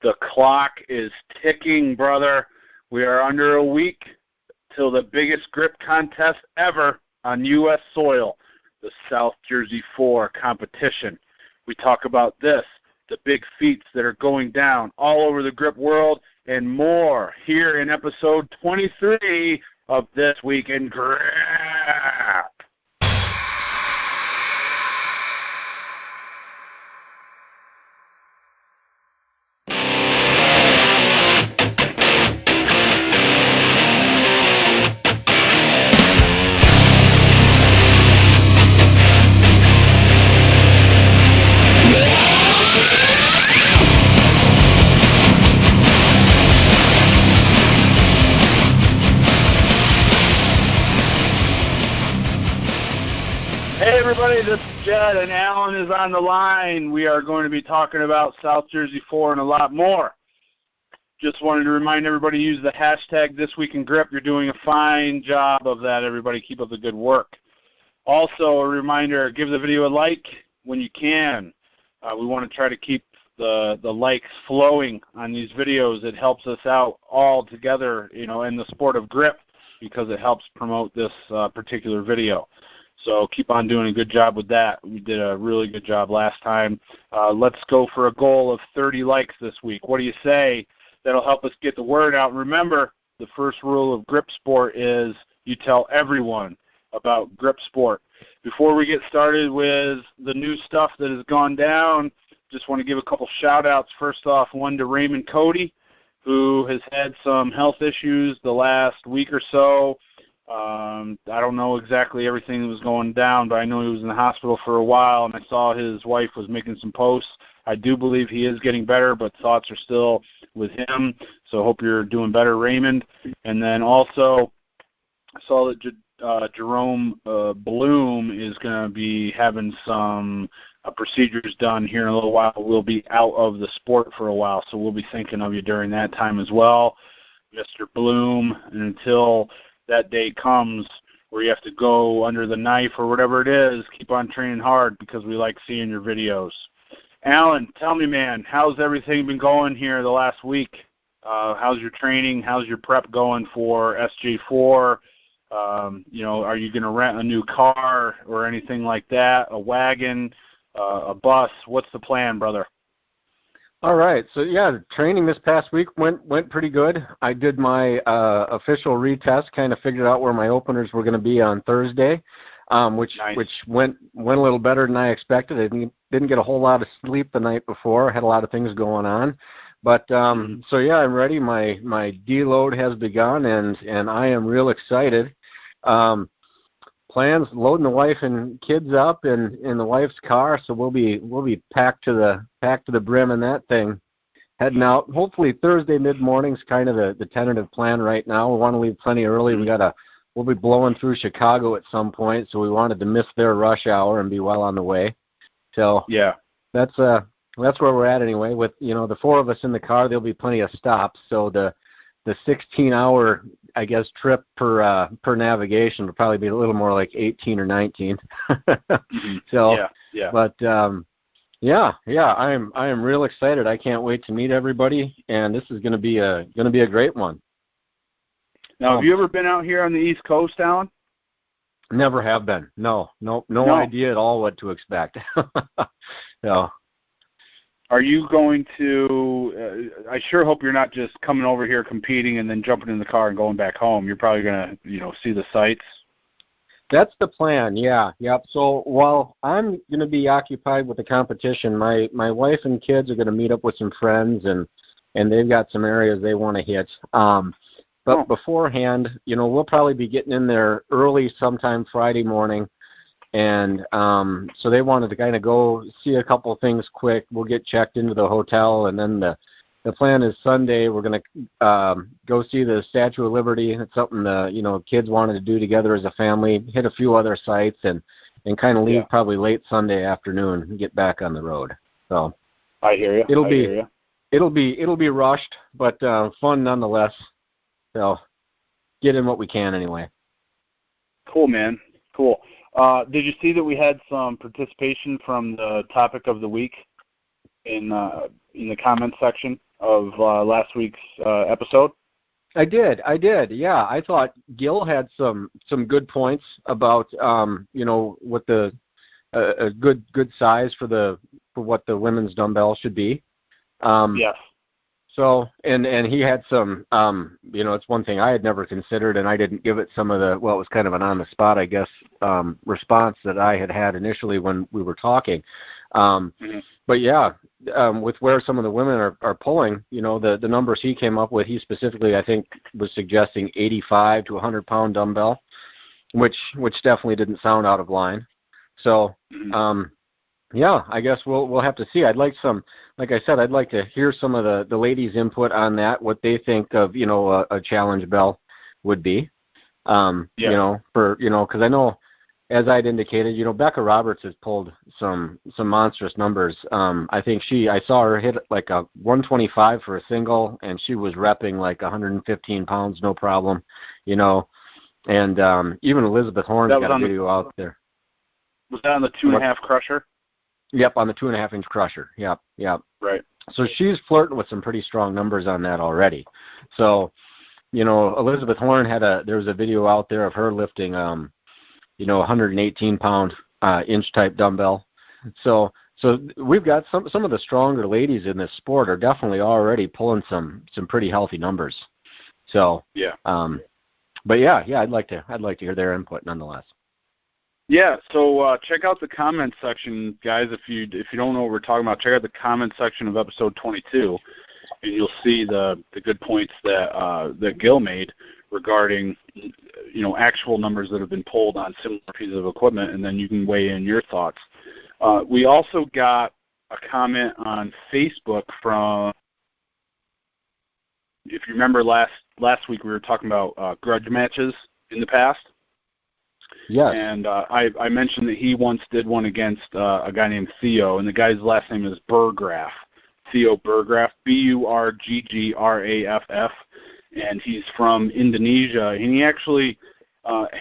The clock is ticking, brother. We are under a week till the biggest grip contest ever on U.S. soil, the South Jersey 4 competition. We talk about this, the big feats that are going down all over the grip world, and more here in episode 23 of This Week in Grip. Hey everybody, this is Jedd, and Alan is on the line. We are going to be talking about South Jersey 4 and a lot more. Just wanted to remind everybody to use the hashtag #ThisWeekInGrip. You're doing a fine job of that, everybody. Keep up the good work. Also, a reminder, give the video a like when you can. We want to try to keep the likes flowing on these videos. It helps us out all together, in the sport of grip, because it helps promote this particular video. So keep on doing a good job with that. We did a really good job last time. Let's go for a goal of 30 likes this week. What do you say? That'll help us get the word out. Remember, the first rule of grip sport is you tell everyone about grip sport. Before we get started with the new stuff that has gone down, just want to give a couple shout-outs. First off, one to Raymond Cody, who has had some health issues the last week or so. I don't know exactly everything that was going down, but I know he was in the hospital for a while, and I saw his wife was making some posts. I do believe he is getting better, but thoughts are still with him, so hope you're doing better, Raymond. And then also, I saw that Jerome Bloom is going to be having some procedures done here in a little while. We'll be out of the sport for a while, so we'll be thinking of you during that time as well, Mr. Bloom. And until that day comes where you have to go under the knife or whatever it is, keep on training hard because we like seeing your videos. Alan, tell me, man, how's everything been going here the last week? How's your training? How's your prep going for SJ4? Are you going to rent a new car or anything like that, a wagon, a bus? What's the plan, brother? All right. So, yeah, training this past week went pretty good. I did my official retest, kind of figured out where my openers were going to be on Thursday, which went a little better than I expected. I didn't get a whole lot of sleep the night before. I had a lot of things going on. But, so, yeah, I'm ready. My deload has begun, and I am real excited. Plans, loading the wife and kids up in the wife's car, so we'll be packed to the brim in that thing, heading out. Hopefully Thursday mid-morning's kind of the tentative plan right now. We want to leave plenty early. We'll be blowing through Chicago at some point, so we wanted to miss their rush hour and be well on the way. So yeah, that's where we're at anyway. With the four of us in the car, there'll be plenty of stops. So the 16-hour, I guess, trip per navigation will probably be a little more like 18 or 19. So, yeah. But I am real excited. I can't wait to meet everybody, and this is going to be a great one. Now, have you ever been out here on the East Coast, Alan? Never have been. No idea at all what to expect. No. Are you going to, I sure hope you're not just coming over here competing and then jumping in the car and going back home. You're probably going to, see the sights. That's the plan, yeah. Yep. So while I'm going to be occupied with the competition, my wife and kids are going to meet up with some friends, and they've got some areas they want to hit. But beforehand, we'll probably be getting in there early sometime Friday morning. And so they wanted to kind of go see a couple of things quick. We'll get checked into the hotel, and then the plan is Sunday we're going to go see the Statue of Liberty. It's something the kids wanted to do together as a family, hit a few other sites, and kind of leave probably late Sunday afternoon and get back on the road. So I hear you. It'll be rushed, but fun nonetheless. So get in what we can anyway. Cool, man. Cool. Did you see that we had some participation from the topic of the week in the comments section of last week's episode? I did. Yeah, I thought Gil had some good points about what the a good size for what the women's dumbbell should be. Yes. So and he had some it's one thing I had never considered, and I didn't give it some of the, well, it was kind of an on the spot, I guess, response that I had initially when we were talking. But yeah, with where some of the women are pulling, the numbers he came up with, he specifically, I think, was suggesting 85 to 100 pound dumbbell, which definitely didn't sound out of line. So, yeah, I guess we'll have to see. I'd like like I said, I'd like to hear some of the ladies' input on that, what they think of, a challenge bell would be. Because I know, as I'd indicated, Becca Roberts has pulled some monstrous numbers. I think I saw her hit like a 125 for a single, and she was repping like 115 pounds, no problem, and even Elizabeth Horn's got a video out there. Was that on the 2.5 crusher? Yep, on the 2.5-inch crusher. Yep. Right. So she's flirting with some pretty strong numbers on that already. So, Elizabeth Horn there was a video out there of her lifting, 118 pound inch type dumbbell. So we've got some of the stronger ladies in this sport are definitely already pulling some pretty healthy numbers. So yeah. But yeah, I'd like to hear their input nonetheless. Yeah, so check out the comment section, guys. If you don't know what we're talking about, check out the comment section of episode 22, and you'll see the good points that Gil made regarding actual numbers that have been pulled on similar pieces of equipment, and then you can weigh in your thoughts. We also got a comment on Facebook from, if you remember last week, we were talking about grudge matches in the past. Yes. And I mentioned that he once did one against a guy named Theo, and the guy's last name is Burgraff, Theo Burgraff, Burggraff, and he's from Indonesia. And he actually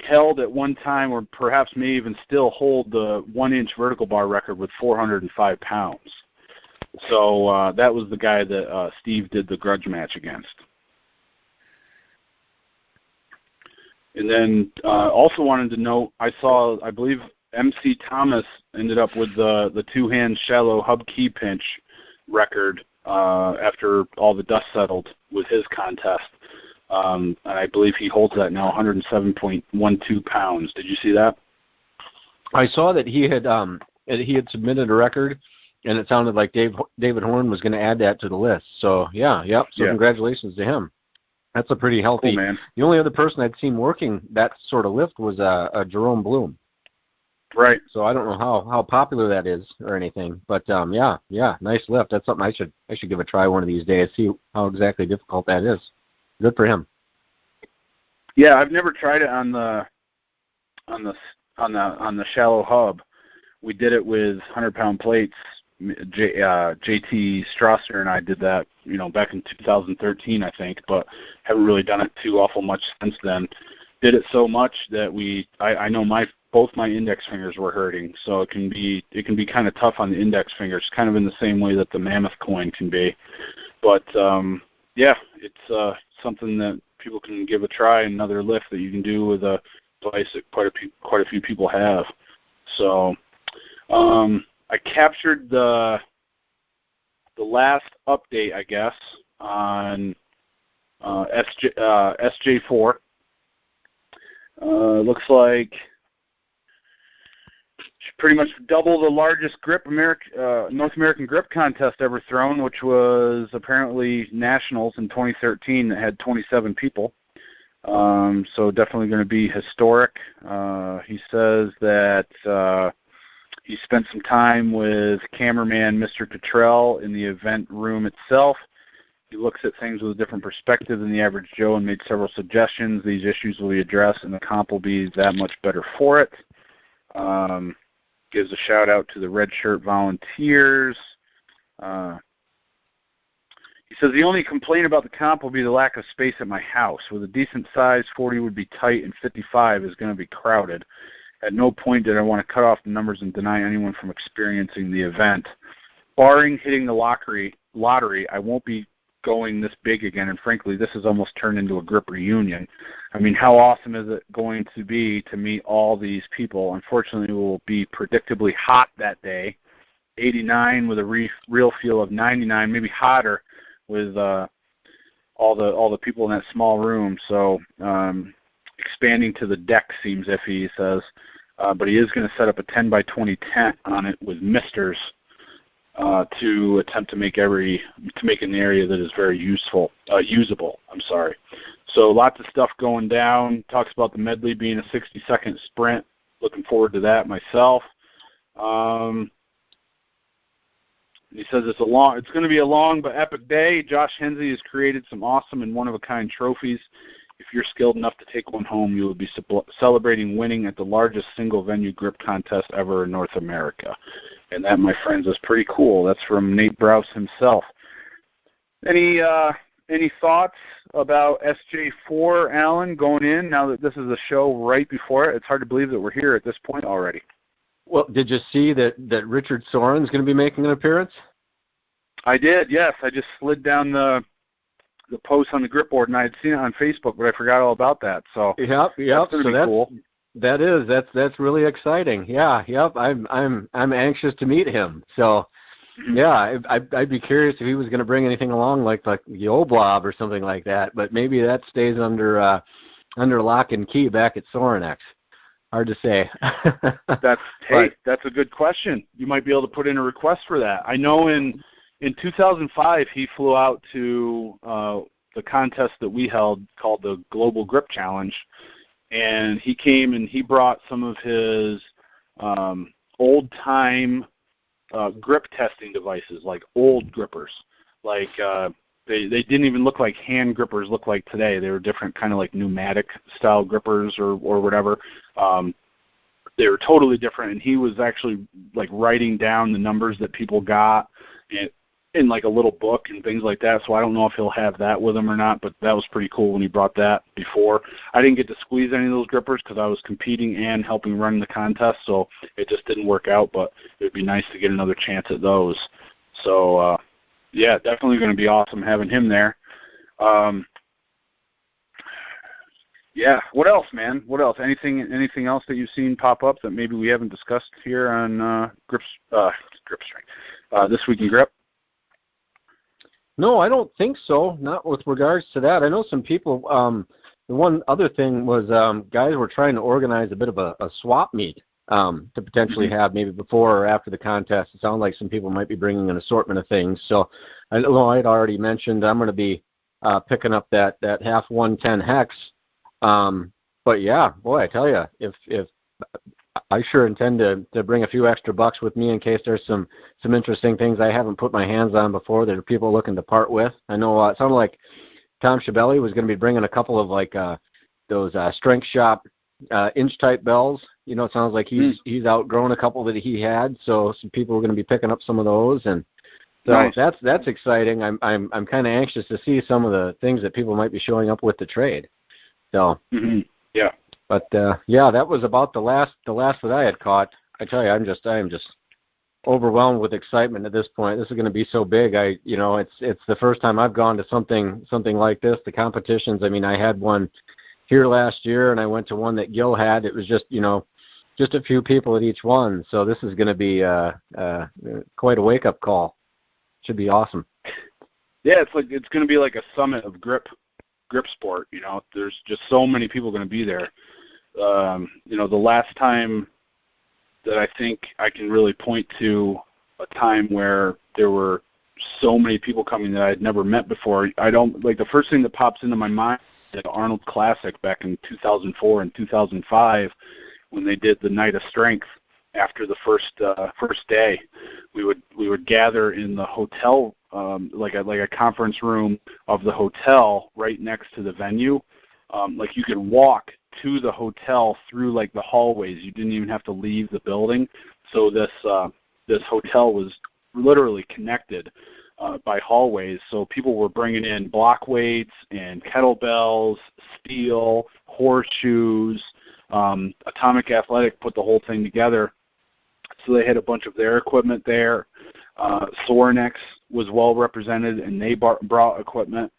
held at one time, or perhaps may even still hold, the 1-inch vertical bar record with 405 pounds. So that was the guy that Steve did the grudge match against. And then also wanted to note, I believe MC Thomas ended up with the two-hand shallow hub key pinch record after all the dust settled with his contest. And I believe he holds that now, 107.12 pounds. Did you see that? I saw that he had submitted a record, and it sounded like David Horn was going to add that to the list. So congratulations to him. That's a pretty healthy. Cool, man. The only other person I'd seen working that sort of lift was Jerome Bloom. Right. So I don't know how popular that is or anything, but yeah, nice lift. That's something I should give a try one of these days. See how exactly difficult that is. Good for him. Yeah, I've never tried it on the shallow hub. We did it with 100-pound plates. JT Strasser and I did that, back in 2013, I think, but haven't really done it too awful much since then. Did it so much that I know both my index fingers were hurting, so it can be kind of tough on the index fingers, kind of in the same way that the mammoth coin can be. But yeah, it's something that people can give a try, another lift that you can do with a device that quite a few people have. So I captured the last update, I guess, on SJ4. Looks like pretty much double the largest grip North American grip contest ever thrown, which was apparently Nationals in 2013 that had 27 people. So definitely going to be historic. He says that he spent some time with cameraman Mr. Cottrell in the event room itself. He looks at things with a different perspective than the average Joe and made several suggestions. These issues will be addressed, and the comp will be that much better for it. Gives a shout-out to the Red Shirt volunteers. He says, the only complaint about the comp will be the lack of space at my house. With a decent size, 40 would be tight, and 55 is going to be crowded. At no point did I want to cut off the numbers and deny anyone from experiencing the event. Barring hitting the lottery, I won't be going this big again, and frankly, this has almost turned into a grip reunion. I mean, how awesome is it going to be to meet all these people? Unfortunately, it will be predictably hot that day, 89 with a real feel of 99, maybe hotter with all the people in that small room. So expanding to the deck seems iffy, he says, but he is going to set up a 10 by 20 tent on it with misters to attempt to make an area that is very usable. So lots of stuff going down. Talks about the medley being a 60-second sprint. Looking forward to that myself. He says it's going to be a long but epic day. Josh Hensey has created some awesome and one-of-a-kind trophies. If you're skilled enough to take one home, you will be celebrating winning at the largest single-venue grip contest ever in North America. And that, my friends, is pretty cool. That's from Nate Browse himself. Any thoughts about SJ4, Alan, going in now that this is a show right before it? It's hard to believe that we're here at this point already. Well, did you see that Richard Soren's going to be making an appearance? I did, yes. I just slid down the post on the grip board, and I had seen it on Facebook, but I forgot all about that. So yep. That's going to be cool. That's really exciting. Yeah, yep. I'm anxious to meet him. So yeah, I'd be curious if he was going to bring anything along like the Oblob or something like that. But maybe that stays under lock and key back at Sorenex. Hard to say. That's a good question. You might be able to put in a request for that. I know in 2005 he flew out to the contest that we held called the Global Grip Challenge, and he came and he brought some of his old-time grip testing devices, like old grippers. Like they didn't even look like hand grippers look like today. They were different, kind of like pneumatic-style grippers or whatever. They were totally different, and he was actually like writing down the numbers that people got in like a little book and things like that. So I don't know if he'll have that with him or not, but that was pretty cool when he brought that before. I didn't get to squeeze any of those grippers because I was competing and helping run the contest, so it just didn't work out, but it would be nice to get another chance at those. So, yeah, definitely going to be awesome having him there. Yeah, what else, man? What else? Anything else that you've seen pop up that maybe we haven't discussed here on Grip Strength? This Week in Grip? No, I don't think so. Not with regards to that. I know some people. The one other thing was guys were trying to organize a bit of a swap meet to potentially have maybe before or after the contest. It sounded like some people might be bringing an assortment of things. So I know I'd already mentioned I'm going to be picking up that half 110 hex. But yeah, boy, I tell you, if I sure intend to bring a few extra bucks with me in case there's some interesting things I haven't put my hands on before that are people looking to part with. I know it sounded like Tom Schiavelli was going to be bringing a couple of like those Strength Shop inch type bells. You know, it sounds like he's outgrown a couple that he had, so some people are going to be picking up some of those, and so nice. That's exciting. I'm kind of anxious to see some of the things that people might be showing up with the trade. So yeah. But yeah, that was about the last that I had caught. I tell you, I am just overwhelmed with excitement at this point. This is going to be so big. It's the first time I've gone to something like this. The competitions. I mean, I had one here last year, and I went to one that Gil had. It was just a few people at each one. So this is going to be quite a wake up call. Should be awesome. Yeah, it's going to be like a summit of grip sport. There's just so many people going to be there. The last time that I think I can really point to a time where there were so many people coming that I had never met before. The first thing that pops into my mind is the Arnold Classic back in 2004 and 2005 when they did the Night of Strength. After the first day, we would gather in the hotel, like a conference room of the hotel right next to the venue. Like you could walk to the hotel through like the hallways. You didn't even have to leave the building. So this hotel was literally connected by hallways. So people were bringing in block weights and kettlebells, steel, horseshoes. Atomic Athletic put the whole thing together. So they had a bunch of their equipment there. Sorinex was well represented, and they brought equipment.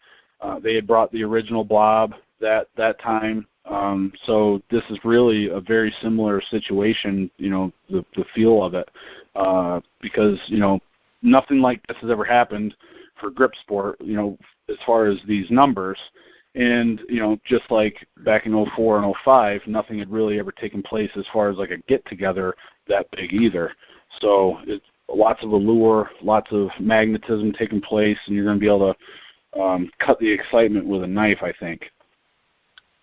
They had brought the original blob that time. So this is really a very similar situation, the feel of it, because, nothing like this has ever happened for grip sport, as far as these numbers. And, just like back in 04 and 05, nothing had really ever taken place as far as like a get-together that big either. So it's lots of allure, lots of magnetism taking place, and you're going to be able to cut the excitement with a knife, I think.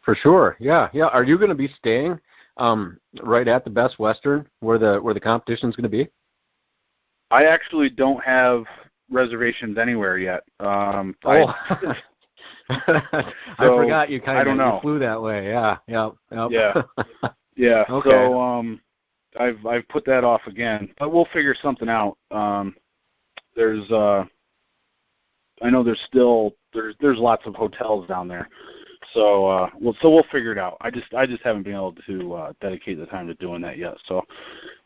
For sure, yeah. Are you going to be staying right at the Best Western where the competition is going to be? I actually don't have reservations anywhere yet. I forgot you you flew that way. Yeah. Yeah. Okay. So I've put that off again, but we'll figure something out. There's I know there's lots of hotels down there. So we'll figure it out. I just haven't been able to dedicate the time to doing that yet. So,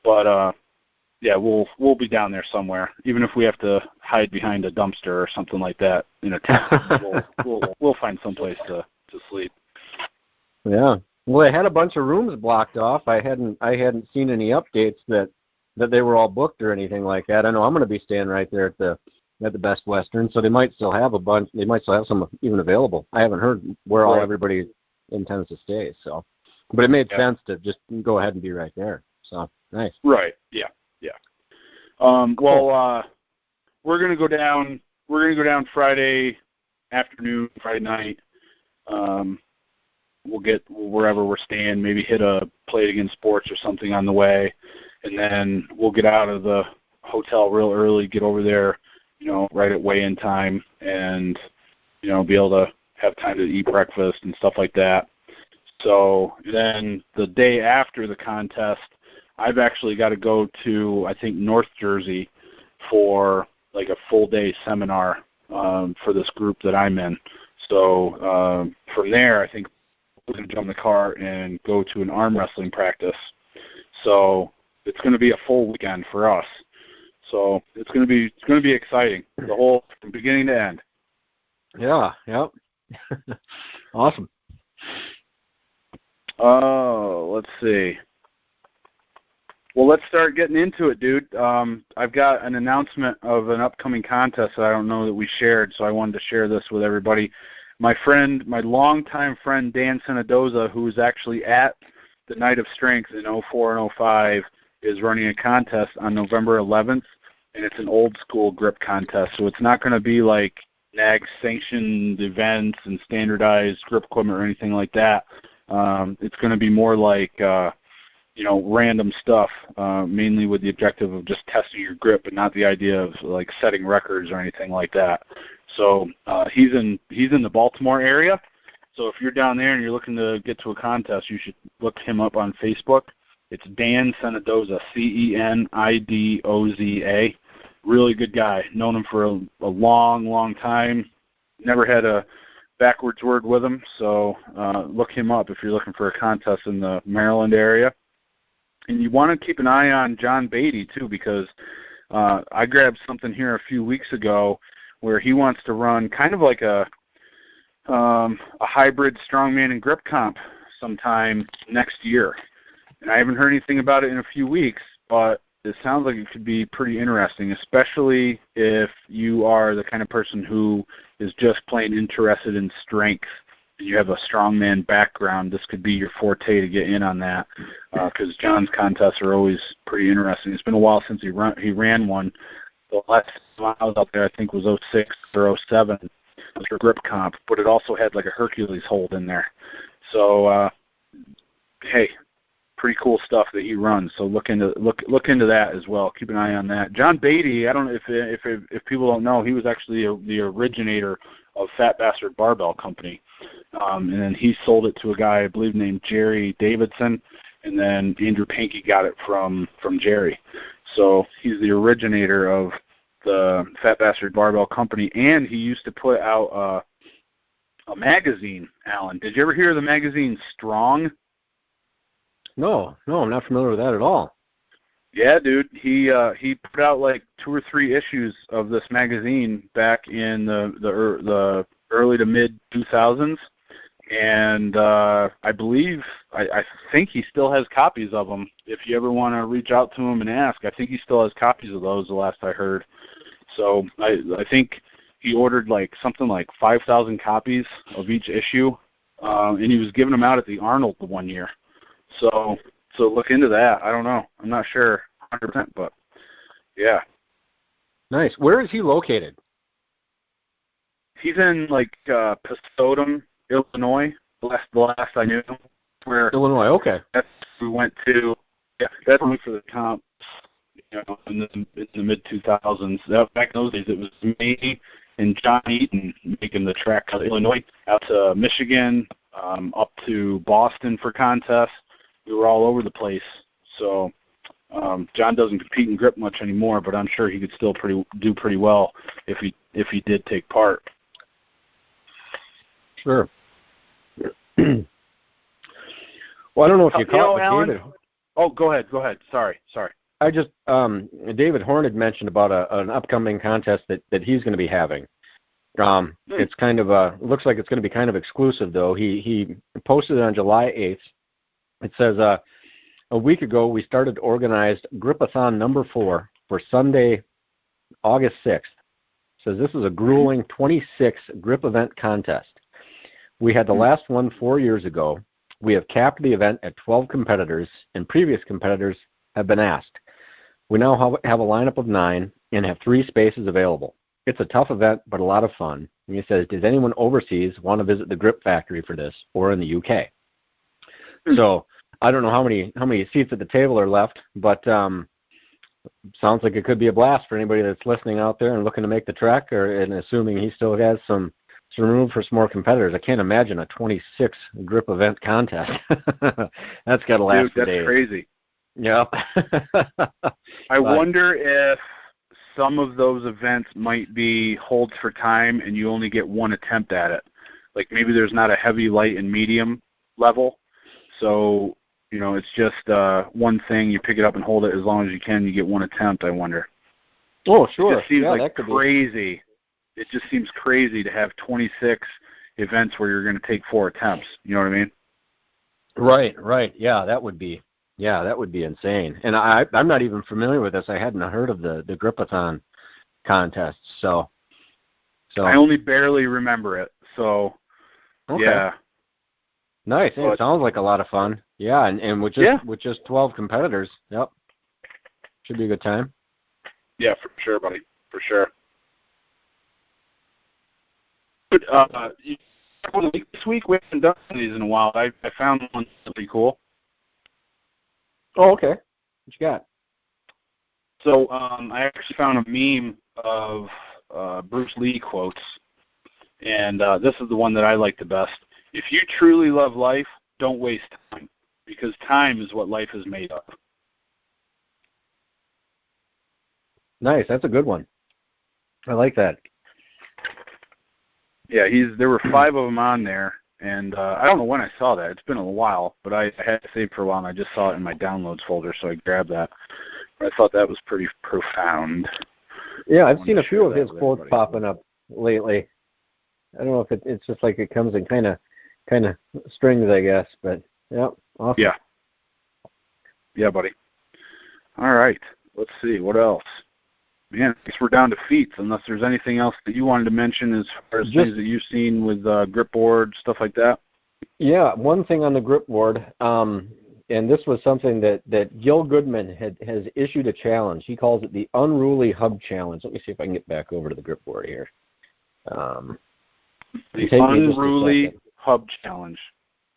but yeah, we'll be down there somewhere, even if we have to hide behind a dumpster or something like that in a tent. we'll find someplace to sleep. Yeah. Well, they had a bunch of rooms blocked off. I hadn't seen any updates that they were all booked or anything like that. I know I'm going to be staying right there at the Best Western, so they might still have a bunch. They might still have some even available. I haven't heard where all everybody intends to stay. So, but it made sense to just go ahead and be right there. So nice. Right. Yeah. Well, we're gonna go down. We're gonna go down Friday afternoon, Friday night. We'll get wherever we're staying. Maybe hit a Play It Again Sports or something on the way, and then we'll get out of the hotel real early. Get over there, right at weigh-in time, and be able to have time to eat breakfast and stuff like that. So then the day after the contest, I've actually got to go to, I think, North Jersey for like a full-day seminar for this group that I'm in. So from there, I think we're going to jump in the car and go to an arm wrestling practice. So it's going to be a full weekend for us. So it's going to be exciting, the whole from beginning to end. Yeah. Yep. Awesome. Let's see. Well, let's start getting into it, dude. I've got an announcement of an upcoming contest that I don't know that we shared, so I wanted to share this with everybody. My longtime friend Dan Senadoza, who is actually at the Night of Strength in 04 and 05, is running a contest on November 11th, and it's an old school grip contest. So it's not going to be like NAG sanctioned events and standardized grip equipment or anything like that. It's going to be more like random stuff, mainly with the objective of just testing your grip, but not the idea of like setting records or anything like that. So he's in the Baltimore area. So if you're down there and you're looking to get to a contest, you should look him up on Facebook. It's Dan Senadoza, Cenidoza. Really good guy. Known him for a long, long time. Never had a backwards word with him. So look him up if you're looking for a contest in the Maryland area. And you want to keep an eye on John Beatty, too, because I grabbed something here a few weeks ago where he wants to run kind of like a hybrid strongman and grip comp sometime next year. And I haven't heard anything about it in a few weeks, but it sounds like it could be pretty interesting, especially if you are the kind of person who is just plain interested in strength and you have a strongman background. This could be your forte to get in on that, because John's contests are always pretty interesting. It's been a while since he ran one. The last time I was out there, I think, was 06 or 07. It was for grip comp, but it also had like a Hercules hold in there. So, hey, pretty cool stuff that he runs. So look into that as well. Keep an eye on that. John Beatty, I don't know if people don't know, he was actually the originator of Fat Bastard Barbell Company, and then he sold it to a guy I believe named Jerry Davidson, and then Andrew Pankey got it from Jerry. So he's the originator of the Fat Bastard Barbell Company, and he used to put out a magazine. Alan, did you ever hear of the magazine Strong? No, I'm not familiar with that at all. Yeah, dude. He put out like 2 or 3 issues of this magazine back in the early to mid 2000s, and I think he still has copies of them. If you ever want to reach out to him and ask, I think he still has copies of those. The last I heard. So I think he ordered like something like 5,000 copies of each issue, and he was giving them out at the Arnold the one year. So look into that. I don't know. I'm not sure 100%, but yeah. Nice. Where is he located? He's in like Pistodum, Illinois. The last I knew, where Illinois. Okay. That's where we went to. Yeah, that's where we went for the comps. You know, in the mid 2000s. Back in those days, it was me and John Eaton making the trek out of Illinois out to Michigan, up to Boston for contests. We were all over the place. So John doesn't compete in grip much anymore, but I'm sure he could still do pretty well if he did take part. Sure. Well, I don't know if you caught Alan, David. Oh, go ahead. Sorry. I just David Horn had mentioned about an upcoming contest that he's going to be having. It's kind of looks like it's going to be kind of exclusive though. He posted it on July 8th. It says a week ago we started organized Gripathon number 4 for Sunday, August 6th. It says this is a grueling 26 grip event contest. We had the last one 4 years ago. We have capped the event at 12 competitors, and previous competitors have been asked. We now have a lineup of 9 and have 3 spaces available. It's a tough event, but a lot of fun. And he says, does anyone overseas want to visit the Grip Factory for this, or in the UK? So I don't know how many seats at the table are left, but sounds like it could be a blast for anybody that's listening out there and looking to make the trek, and assuming he still has some room for some more competitors. I can't imagine a 26 grip event contest. That's got to last for days. That's crazy. Yep. I wonder if some of those events might be holds for time and you only get one attempt at it. Like maybe there's not a heavy, light, and medium level. So, you know, it's just one thing. You pick it up and hold it as long as you can. You get one attempt, I wonder. Oh, sure. It just seems yeah, like crazy. It just seems crazy to have 26 events where you're going to take 4 attempts. You know what I mean? Right. Yeah, that would be insane. And I'm not even familiar with this. I hadn't heard of the Gripathon contest. So I only barely remember it. So okay. Yeah. Nice. It sounds like a lot of fun. Yeah, and with just 12 competitors. Yep. Should be a good time. Yeah, for sure, buddy. For sure. But this week we haven't done these in a while. I found one pretty cool. Oh, okay. What you got? So I actually found a meme of Bruce Lee quotes, and this is the one that I like the best. If you truly love life, don't waste time, because time is what life is made of. Nice. That's a good one. I like that. Yeah, there were 5 of them on there, and I don't know when I saw that. It's been a while, but I had it saved for a while, and I just saw it in my downloads folder, so I grabbed that. But I thought that was pretty profound. Yeah, I've seen a few of his quotes popping up lately. I don't know if it's just like it comes in kind of strings, I guess, but yeah, awesome. Yeah, buddy. All right, let's see what else. Man, I guess we're down to feats, unless there's anything else that you wanted to mention as far as things that you've seen with grip board, stuff like that. Yeah, one thing on the grip board, and this was something that Gil Goodman has issued a challenge. He calls it the Unruly Hub Challenge. Let me see if I can get back over to the grip board here. The Unruly Hub Challenge.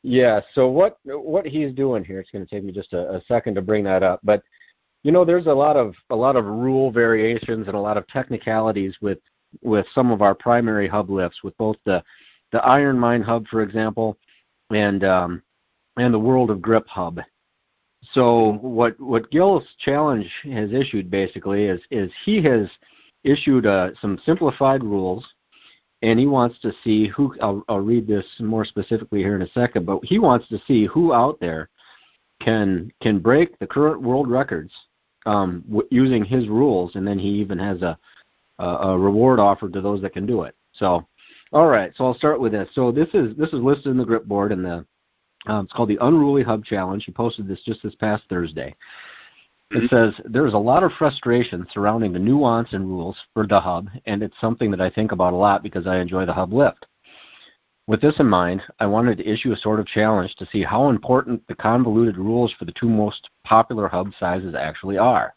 Yeah, so what he's doing here, it's going to take me just a second to bring that up, but you know, there's a lot of rule variations and a lot of technicalities with some of our primary hub lifts, with both the Iron Mine hub, for example, and the World of Grip hub. So what Gil's challenge has issued basically is he has issued some simplified rules, and he wants to see who. I'll read this more specifically here in a second, but he wants to see who out there can break the current world records using his rules, and then he even has a reward offered to those that can do it. So, all right. So I'll start with this. So this is listed in the grip board, and it's called the Unruly Hub Challenge. He posted this just this past Thursday. It says, there's a lot of frustration surrounding the nuance and rules for the hub, and it's something that I think about a lot because I enjoy the hub lift. With this in mind, I wanted to issue a sort of challenge to see how important the convoluted rules for the two most popular hub sizes actually are.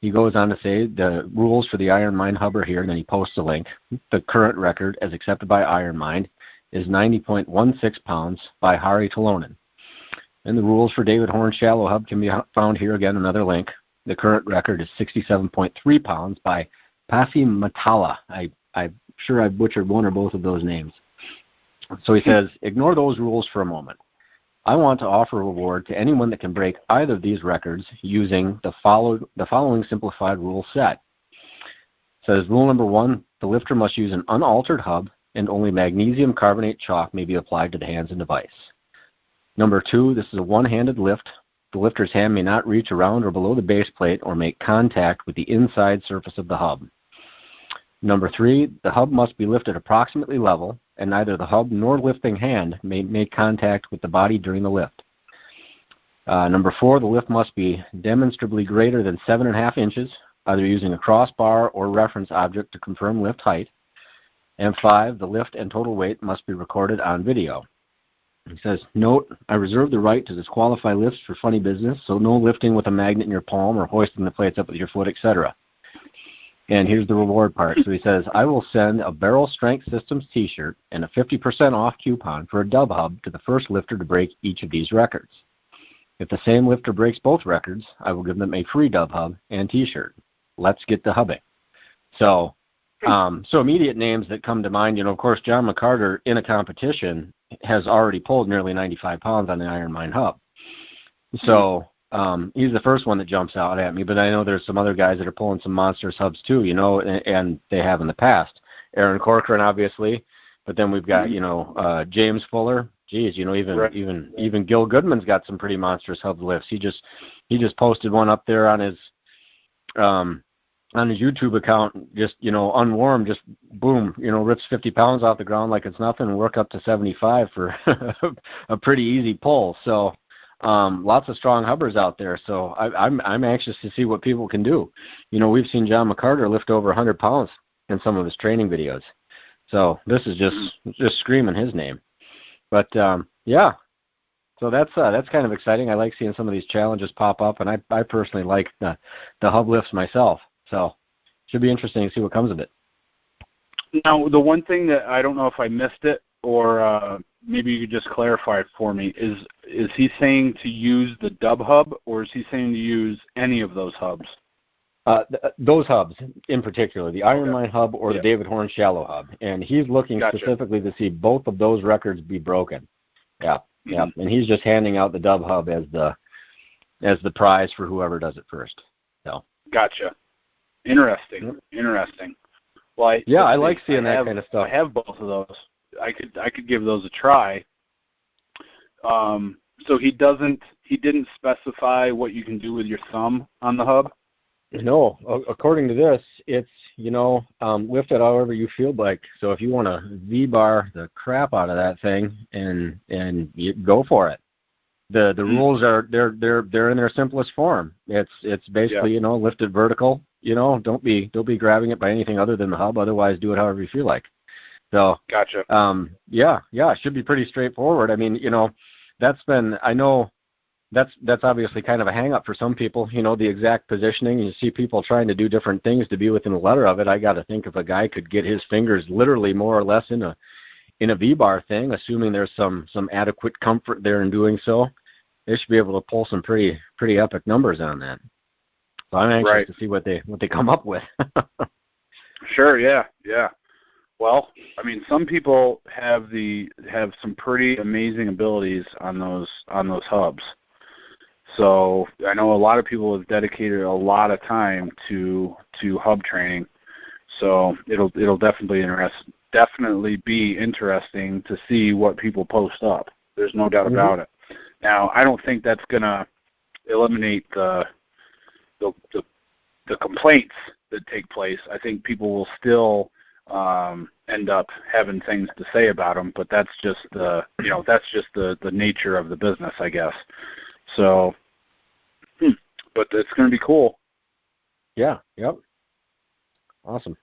He goes on to say the rules for the Iron Mind hub are here, and then he posts a link. The current record, as accepted by Iron Mind, is 90.16 pounds by Hari Talonen. And the rules for David Horn Shallow Hub can be found here, again, another link. The current record is 67.3 pounds by Pasi Matala. I'm sure I butchered one or both of those names. So he says, ignore those rules for a moment. I want to offer a reward to anyone that can break either of these records using the following simplified rule set. It says, rule number 1, the lifter must use an unaltered hub, and only magnesium carbonate chalk may be applied to the hands and device. Number 2, this is a one-handed lift. The lifter's hand may not reach around or below the base plate or make contact with the inside surface of the hub. Number 3, the hub must be lifted approximately level, and neither the hub nor lifting hand may make contact with the body during the lift. Number 4, the lift must be demonstrably greater than 7.5 inches, either using a crossbar or reference object to confirm lift height. And 5, the lift and total weight must be recorded on video. He says, note, I reserve the right to disqualify lifts for funny business, so no lifting with a magnet in your palm or hoisting the plates up with your foot, etc. And here's the reward part. So he says, I will send a Barrel Strength Systems t-shirt and a 50% off coupon for a dub hub to the first lifter to break each of these records. If the same lifter breaks both records, I will give them a free dub hub and t-shirt. Let's get to hubbing. So immediate names that come to mind, of course, John McCarter in a competition has already pulled nearly 95 pounds on the Iron Mind hub. So he's the first one that jumps out at me, but I know there's some other guys that are pulling some monstrous hubs too, and they have in the past. Aaron Corcoran, obviously, but then we've got, James Fuller. Geez, even Gil Goodman's got some pretty monstrous hub lifts. He just posted one up there on his YouTube account, just, unwarmed, just boom, rips 50 pounds off the ground like it's nothing and work up to 75 for a pretty easy pull. So lots of strong hubbers out there. So I'm anxious to see what people can do. We've seen John McCarter lift over 100 pounds in some of his training videos. So this is just screaming his name. But yeah. So that's kind of exciting. I like seeing some of these challenges pop up, and I personally like the hub lifts myself. So should be interesting to see what comes of it. Now, the one thing that I don't know if I missed it, or maybe you could just clarify it for me, is he saying to use the dub hub, or is he saying to use any of those hubs? Those hubs in particular, the Iron Mind hub or the David Horn Shallow hub. And he's looking specifically to see both of those records be broken. Yeah. And he's just handing out the dub hub as the prize for whoever does it first. So. Gotcha. Interesting. Well, I like seeing that kind of stuff. I have both of those. I could give those a try. So he didn't specify what you can do with your thumb on the hub? No. According to this, it's, lift it however you feel like. So if you want to V-bar the crap out of that thing and you go for it. The rules are they're in their simplest form. It's basically, lift it vertical. Don't be grabbing it by anything other than the hub. Otherwise, do it however you feel like. So, gotcha. It should be pretty straightforward. I mean, I know that's obviously kind of a hang up for some people. The exact positioning. You see people trying to do different things to be within the letter of it. I got to think if a guy could get his fingers literally more or less in a V-bar thing, assuming there's some adequate comfort there in doing so, they should be able to pull some pretty epic numbers on that. So I'm anxious to see what they come up with. Sure, yeah. Well, I mean, some people have some pretty amazing abilities on those hubs. So I know a lot of people have dedicated a lot of time to hub training. So it'll definitely be interesting to see what people post up. There's no doubt about it. Now, I don't think that's going to eliminate the the complaints that take place, I think people will still end up having things to say about them, but that's just the nature of the business, I guess. So, but it's going to be cool. Yeah. Yep. Awesome.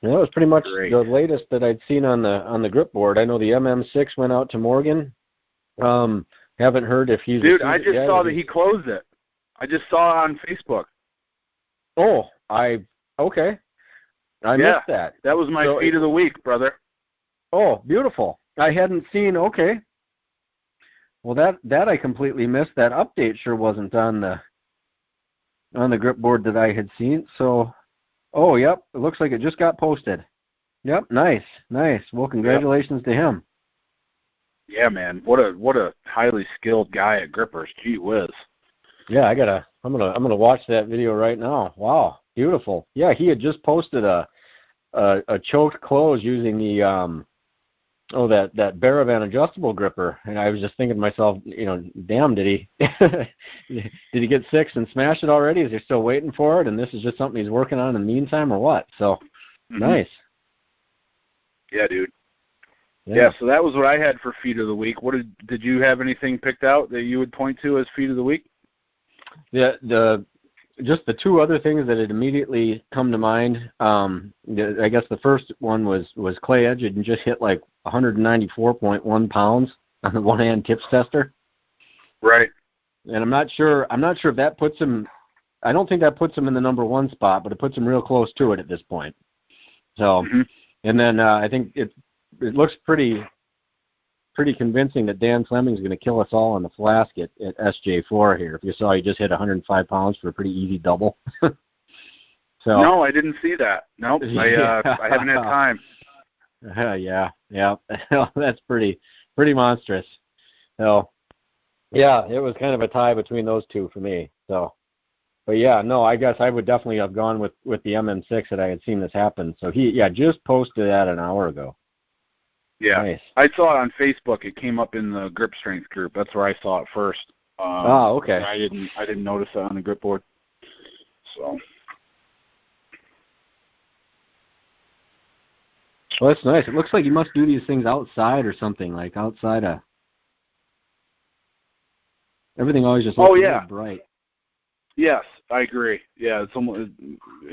Yeah, that was pretty much Great. the latest that I'd seen on the grip board. I know the MM6 went out to Morgan. Haven't heard if he's... Dude, I just saw that he closed it. I just saw it on Facebook. Oh, okay. I missed that. That was my feed of the week, brother. Oh, beautiful. I hadn't seen, okay. Well, that I completely missed. That update sure wasn't on the grip board that I had seen. So, oh, yep, it looks like it just got posted. Yep, nice. Well, congratulations to him. Yeah, man. What a highly skilled guy at grippers. Gee whiz. Yeah, I'm gonna watch that video right now. Wow, beautiful. Yeah, he had just posted a choked close using the that Baravan adjustable gripper, and I was just thinking to myself, damn, did he did he get 6 and smash it already? Is he still waiting for it, and this is just something he's working on in the meantime, or what? So nice. Yeah, dude. Yeah, so that was what I had for feed of the week. What did you have anything picked out that you would point to as feed of the week? Just the two other things that had immediately come to mind. I guess the first one was clay edge. It just hit like 194.1 pounds on the one-hand tips tester. Right. And I'm not sure if that puts him. I don't think that puts him in the number 1 spot, but it puts him real close to it at this point. So, and then I think it looks pretty convincing that Dan Fleming's going to kill us all on the flask at SJ4 here. If you saw, he just hit 105 pounds for a pretty easy double. So no, I didn't see that. Nope, I haven't had time. Yeah, that's pretty monstrous. So yeah, it was kind of a tie between those two for me. So, but yeah, no, I guess I would definitely have gone with the MM6 that I had seen this happen. So he just posted that an hour ago. Yeah, nice. I saw it on Facebook. It came up in the grip strength group. That's where I saw it first. Okay. I didn't notice that on the grip board. So. Well, that's nice. It looks like you must do these things outside or something, like outside of. Everything always just looks really bright. Yes, I agree. Yeah, it's almost.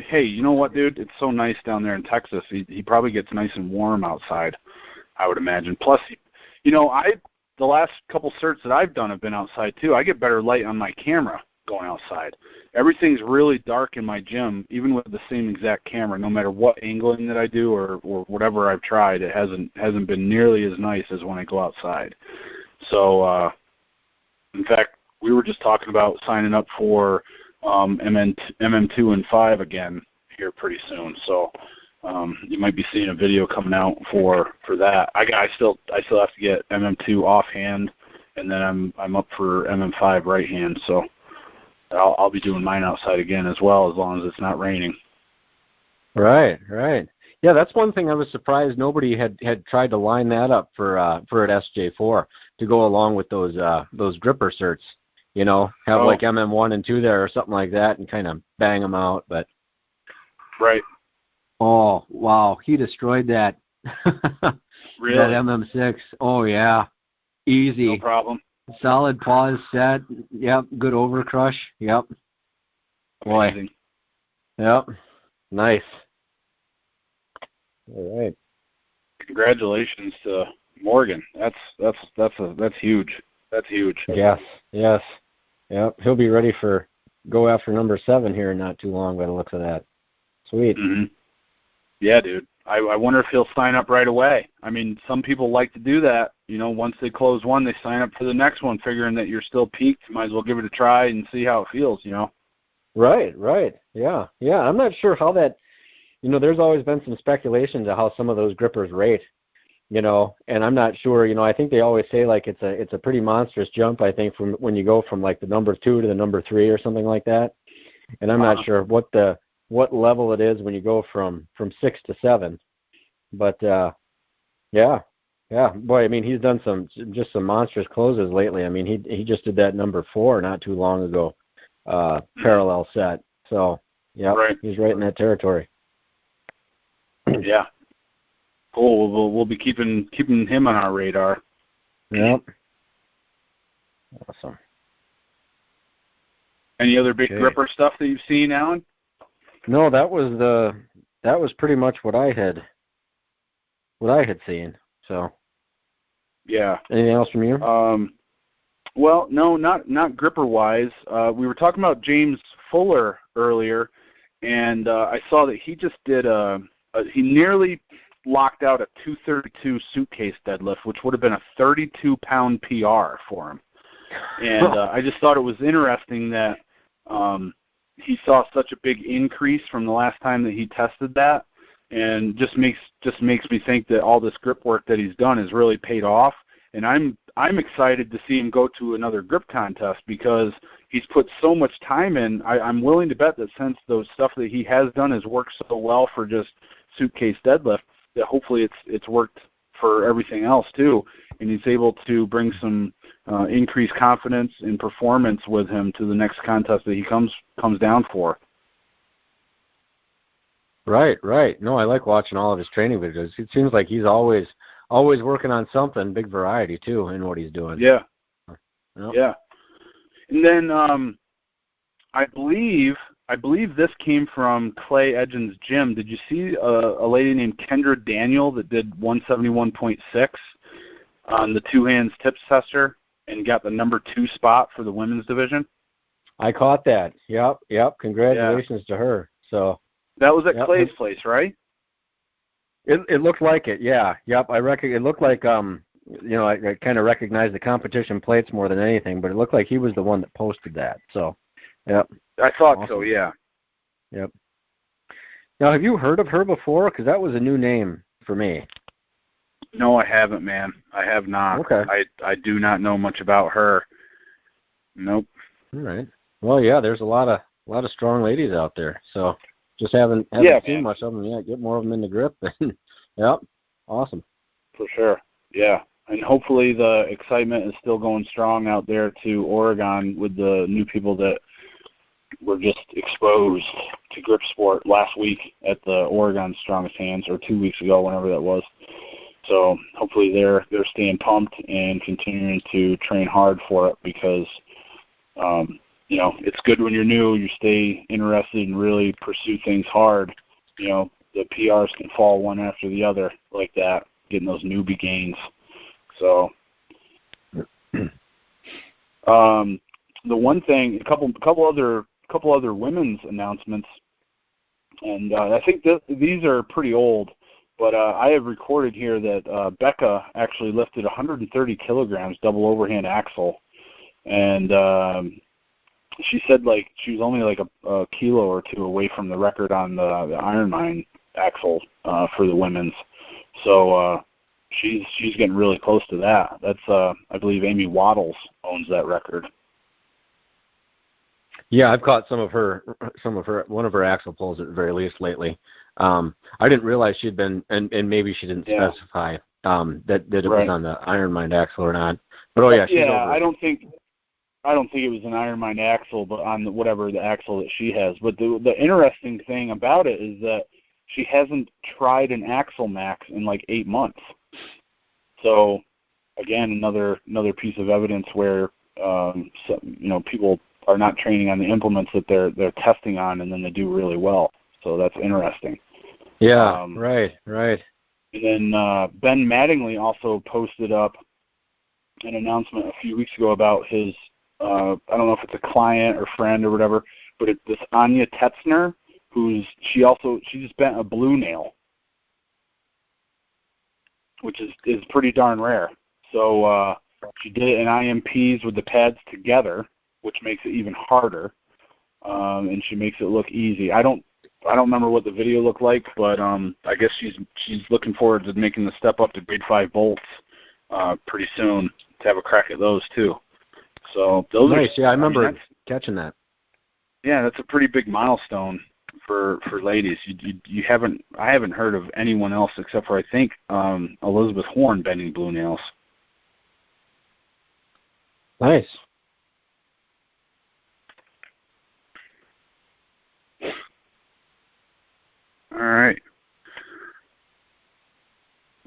Hey, you know what, dude? It's so nice down there in Texas. He probably gets nice and warm outside, I would imagine. Plus, the last couple certs that I've done have been outside too. I get better light on my camera going outside. Everything's really dark in my gym, even with the same exact camera. No matter what angling that I do or whatever I've tried, it hasn't been nearly as nice as when I go outside. So, in fact, we were just talking about signing up for MM2 and 5 again here pretty soon. So. You might be seeing a video coming out for that. I still have to get MM2 offhand, and then I'm up for MM5 right hand. So I'll be doing mine outside again as well, as long as it's not raining. Right. Yeah, that's one thing I was surprised nobody had tried to line that up for at SJ4 to go along with those gripper certs. Have like MM1 and 2 there or something like that, and kind of bang them out. But right. Oh, wow. He destroyed that. Really? That MM6. Oh, yeah. Easy. No problem. Solid pause set. Yep. Good overcrush. Yep. Amazing. Boy. Yep. Nice. All right. Congratulations to Morgan. That's huge. That's huge. Yes. Yep. He'll be ready for go after number 7 here in not too long by the looks of that. Sweet. Mm-hmm. Yeah, dude. I wonder if he'll sign up right away. I mean, some people like to do that. Once they close one, they sign up for the next one, figuring that you're still peaked. Might as well give it a try and see how it feels, Right. Yeah. I'm not sure how that, there's always been some speculation to how some of those grippers rate, and I'm not sure, I think they always say like it's a pretty monstrous jump, I think, from when you go from like the number 2 to the number 3 or something like that. And I'm not sure what level it is when you go from 6 to 7. But, yeah, Yeah, boy, I mean, he's done some monstrous closes lately. I mean, he just did that number 4 not too long ago, parallel set. So, yeah, right. He's right in that territory. Yeah. Cool. We'll be keeping him on our radar. Yep. Awesome. Any other big gripper stuff that you've seen, Alan? No, that was pretty much what I had seen. So. Yeah. Anything else from you? Well, no, not gripper wise. We were talking about James Fuller earlier, and I saw that he just did he nearly locked out a 232 suitcase deadlift, which would have been a 32-pound PR for him. And I just thought it was interesting that he saw such a big increase from the last time that he tested that, and just makes me think that all this grip work that he's done has really paid off. And I'm excited to see him go to another grip contest because he's put so much time in. I'm willing to bet that since those stuff that he has done has worked so well for just suitcase deadlift, that hopefully it's worked for everything else too, and he's able to bring some increased confidence and performance with him to the next contest that he comes down for. Right. No, I like watching all of his training videos. It seems like he's always working on something, big variety too in what he's doing. Yeah. Yep. Yeah. And then I believe this came from Clay Edgens' gym. Did you see a lady named Kendra Daniel that did 171.6 on the two hands tips tester and got the number 2 spot for the women's division? I caught that. Yep. Congratulations to her. So that was at Clay's place, right? It looked like it. Yeah. Yep. It looked like I kind of recognized the competition plates more than anything, but it looked like he was the one that posted that. So, yep. I thought so. Yeah. Yep. Now, have you heard of her before? Because that was a new name for me. No, I haven't, man. I have not. Okay. I do not know much about her. Nope. All right. Well, yeah, there's a lot of strong ladies out there. So just haven't seen much of them yet. Get more of them in the grip. Yep. Awesome. For sure. Yeah. And hopefully the excitement is still going strong out there to Oregon with the new people that were just exposed to grip sport last week at the Oregon Strongest Hands, or 2 weeks ago, whenever that was. So hopefully they're staying pumped and continuing to train hard for it because, it's good when you're new, you stay interested and really pursue things hard. The PRs can fall one after the other like that, getting those newbie gains. So the one thing, a couple other women's announcements, and I think these are pretty old, but I have recorded here that Becca actually lifted 130 kilograms double overhand axle, and she said she was only a kilo or 2 away from the record on the Ironman axle for the women's. So she's getting really close to that. That's I believe Amy Waddles owns that record. Yeah, I've caught one of her axle pulls at the very least lately. I didn't realize she'd been, and maybe she didn't specify that it was on the Ironman axle or not. But she's over. I don't think it was an Ironman axle, but on whatever the axle that she has. But the interesting thing about it is that she hasn't tried an axle max in 8 months. So again, another piece of evidence where people are not training on the implements that they're testing on, and then they do really well. So that's interesting. Yeah, right. And then Ben Mattingly also posted up an announcement a few weeks ago about his, I don't know if it's a client or friend or whatever, but it's this Anya Tetzner, she just bent a blue nail, which is pretty darn rare. So she did it in IMPs with the pads together, which makes it even harder, and she makes it look easy. I don't remember what the video looked like, but I guess she's looking forward to making the step up to grade 5 bolts pretty soon to have a crack at those too. So those nice. are Yeah, I remember catching that. Yeah, that's a pretty big milestone for ladies. You haven't, I haven't heard of anyone else except for I think Elizabeth Horn bending blue nails. Nice. All right.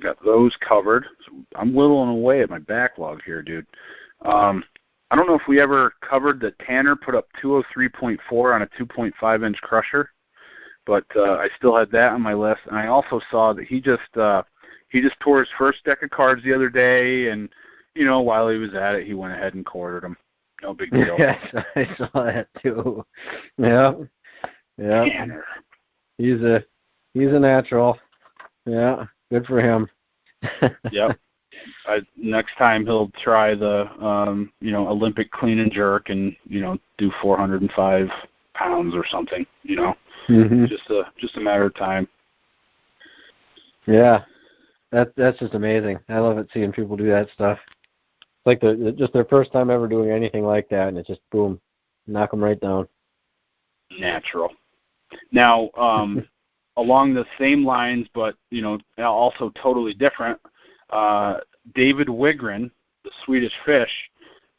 Got those covered. So I'm whittling away at my backlog here, dude. I don't know if we ever covered that Tanner put up 203.4 on a 2.5-inch crusher, but I still had that on my list. And I also saw that he just tore his first deck of cards the other day, and while he was at it, he went ahead and quartered them. No big deal. Yes, I saw that too. Yeah. Tanner. He's a natural. Yeah, good for him. Yep. Next time he'll try the Olympic clean and jerk and do 405 pounds or something. Mm-hmm. Just a matter of time. Yeah, that's just amazing. I love it seeing people do that stuff. It's like just their first time ever doing anything like that, and it's just boom, knock them right down. Natural. Now, along the same lines, but also totally different. David Wigren, the Swedish Fish,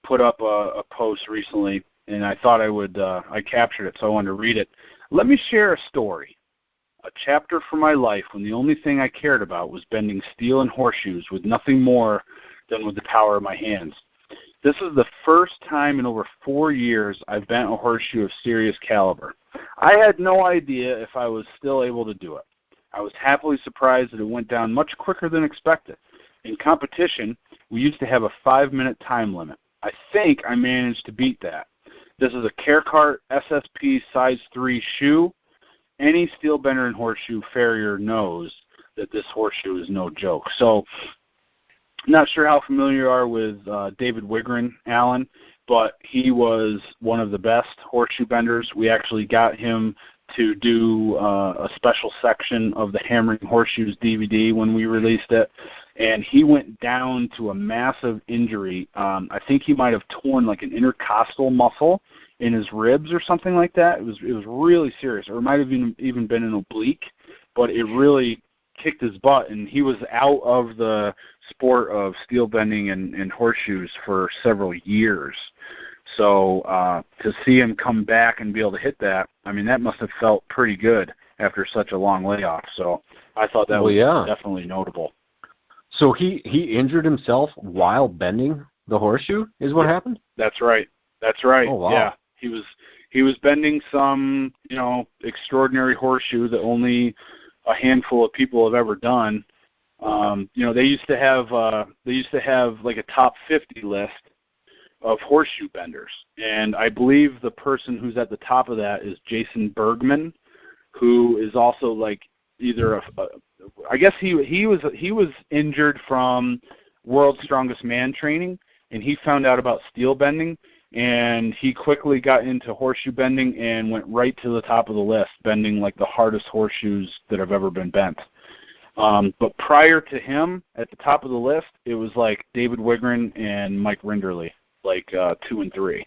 put up a post recently, and I thought I captured it, so I wanted to read it. Let me share a story, a chapter from my life when the only thing I cared about was bending steel and horseshoes with nothing more than with the power of my hands. This is the first time in over 4 years I've bent a horseshoe of serious caliber. I had no idea if I was still able to do it. I was happily surprised that it went down much quicker than expected. In competition, we used to have a 5-minute time limit. I think I managed to beat that. This is a Carecart SSP size 3 shoe. Any steel bender and horseshoe farrier knows that this horseshoe is no joke. So, not sure how familiar you are with David Wigren, Alan, but he was one of the best horseshoe benders. We actually got him to do a special section of the Hammering Horseshoes DVD when we released it, and he went down to a massive injury. I think he might have torn like an intercostal muscle in his ribs or something like that. It was really serious, or it might have even been an oblique, but it really kicked his butt, and he was out of the sport of steel bending and horseshoes for several years. So to see him come back and be able to hit that, I mean, that must have felt pretty good after such a long layoff. So I thought that was definitely notable. So he injured himself while bending the horseshoe is what happened? That's right. Oh, wow. Yeah. He was bending some, extraordinary horseshoe that only a handful of people have ever done. They used to have like a top 50 list of horseshoe benders, and I believe the person who's at the top of that is Jason Bergman, who is also like either I guess he was injured from World's Strongest Man training, and he found out about steel bending, and he quickly got into horseshoe bending and went right to the top of the list, bending like the hardest horseshoes that have ever been bent. But prior to him, at the top of the list, it was like David Wigren and Mike Rinderly, like 2 and 3.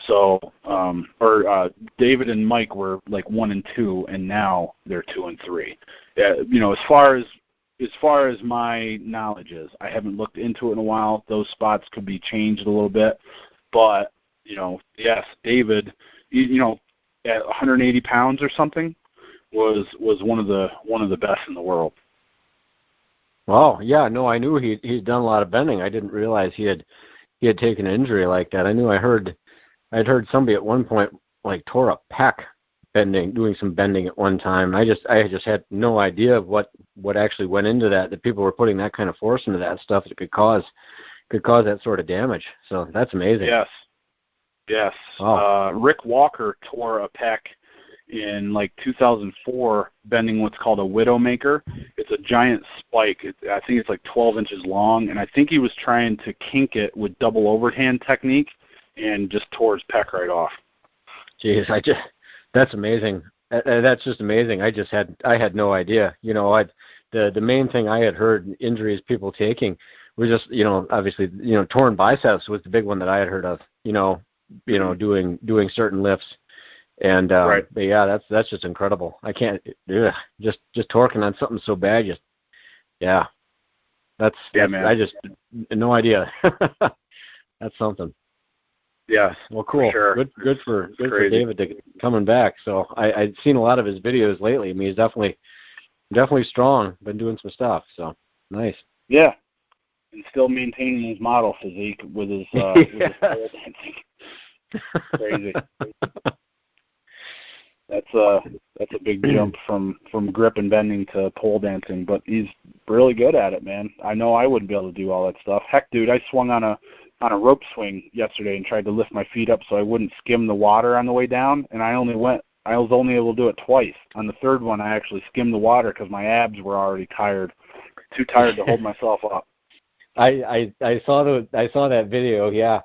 So, David and Mike were like 1 and 2, and now they're 2 and 3. As far as my knowledge is, I haven't looked into it in a while. Those spots could be changed a little bit, but yes, David, at 180 pounds or something, was one of the best in the world. Wow, yeah, no, I knew he'd done a lot of bending. I didn't realize he had taken an injury like that. I'd heard somebody at one point like tore a pec doing some bending at one time. I just had no idea of what actually went into that people were putting that kind of force into that stuff that could cause that sort of damage. So that's amazing. Yes. Wow. Rick Walker tore a pec in like 2004 bending what's called a Widowmaker. It's a giant spike. I think it's like 12 inches long, and I think he was trying to kink it with double overhand technique and just tore his pec right off. Jeez, that's amazing. That's just amazing. I had no idea. The main thing I had heard injuries people taking was just, obviously, torn biceps was the big one that I had heard of, doing certain lifts. And right. but yeah, that's just incredible. I can't just torquing on something so bad. That's man. I just no idea. That's something. Yes. Well, cool. Sure. Good for David to coming back. So I'd seen a lot of his videos lately. I mean, he's definitely strong. Been doing some stuff. So nice. Yeah. And still maintaining his model physique with his pole dancing. Crazy. That's a big jump from grip and bending to pole dancing, but he's really good at it, man. I know I wouldn't be able to do all that stuff. Heck, dude, I swung on a rope swing yesterday and tried to lift my feet up so I wouldn't skim the water on the way down, and I was only able to do it twice. On the third one, I actually skimmed the water because my abs were already tired, too tired to hold myself up. I saw that video. Yeah,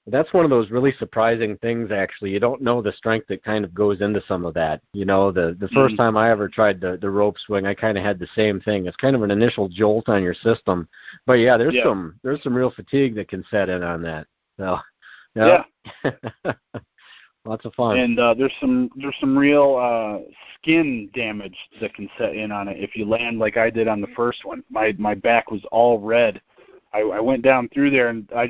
that's one of those really surprising things. Actually, you don't know the strength that kind of goes into some of that. The first time I ever tried the rope swing, I kind of had the same thing. It's kind of an initial jolt on your system, but yeah, there's some real fatigue that can set in on that. So yeah. Lots of fun. And there's some real skin damage that can set in on it if you land like I did on the first one. My back was all red. I went down through there and I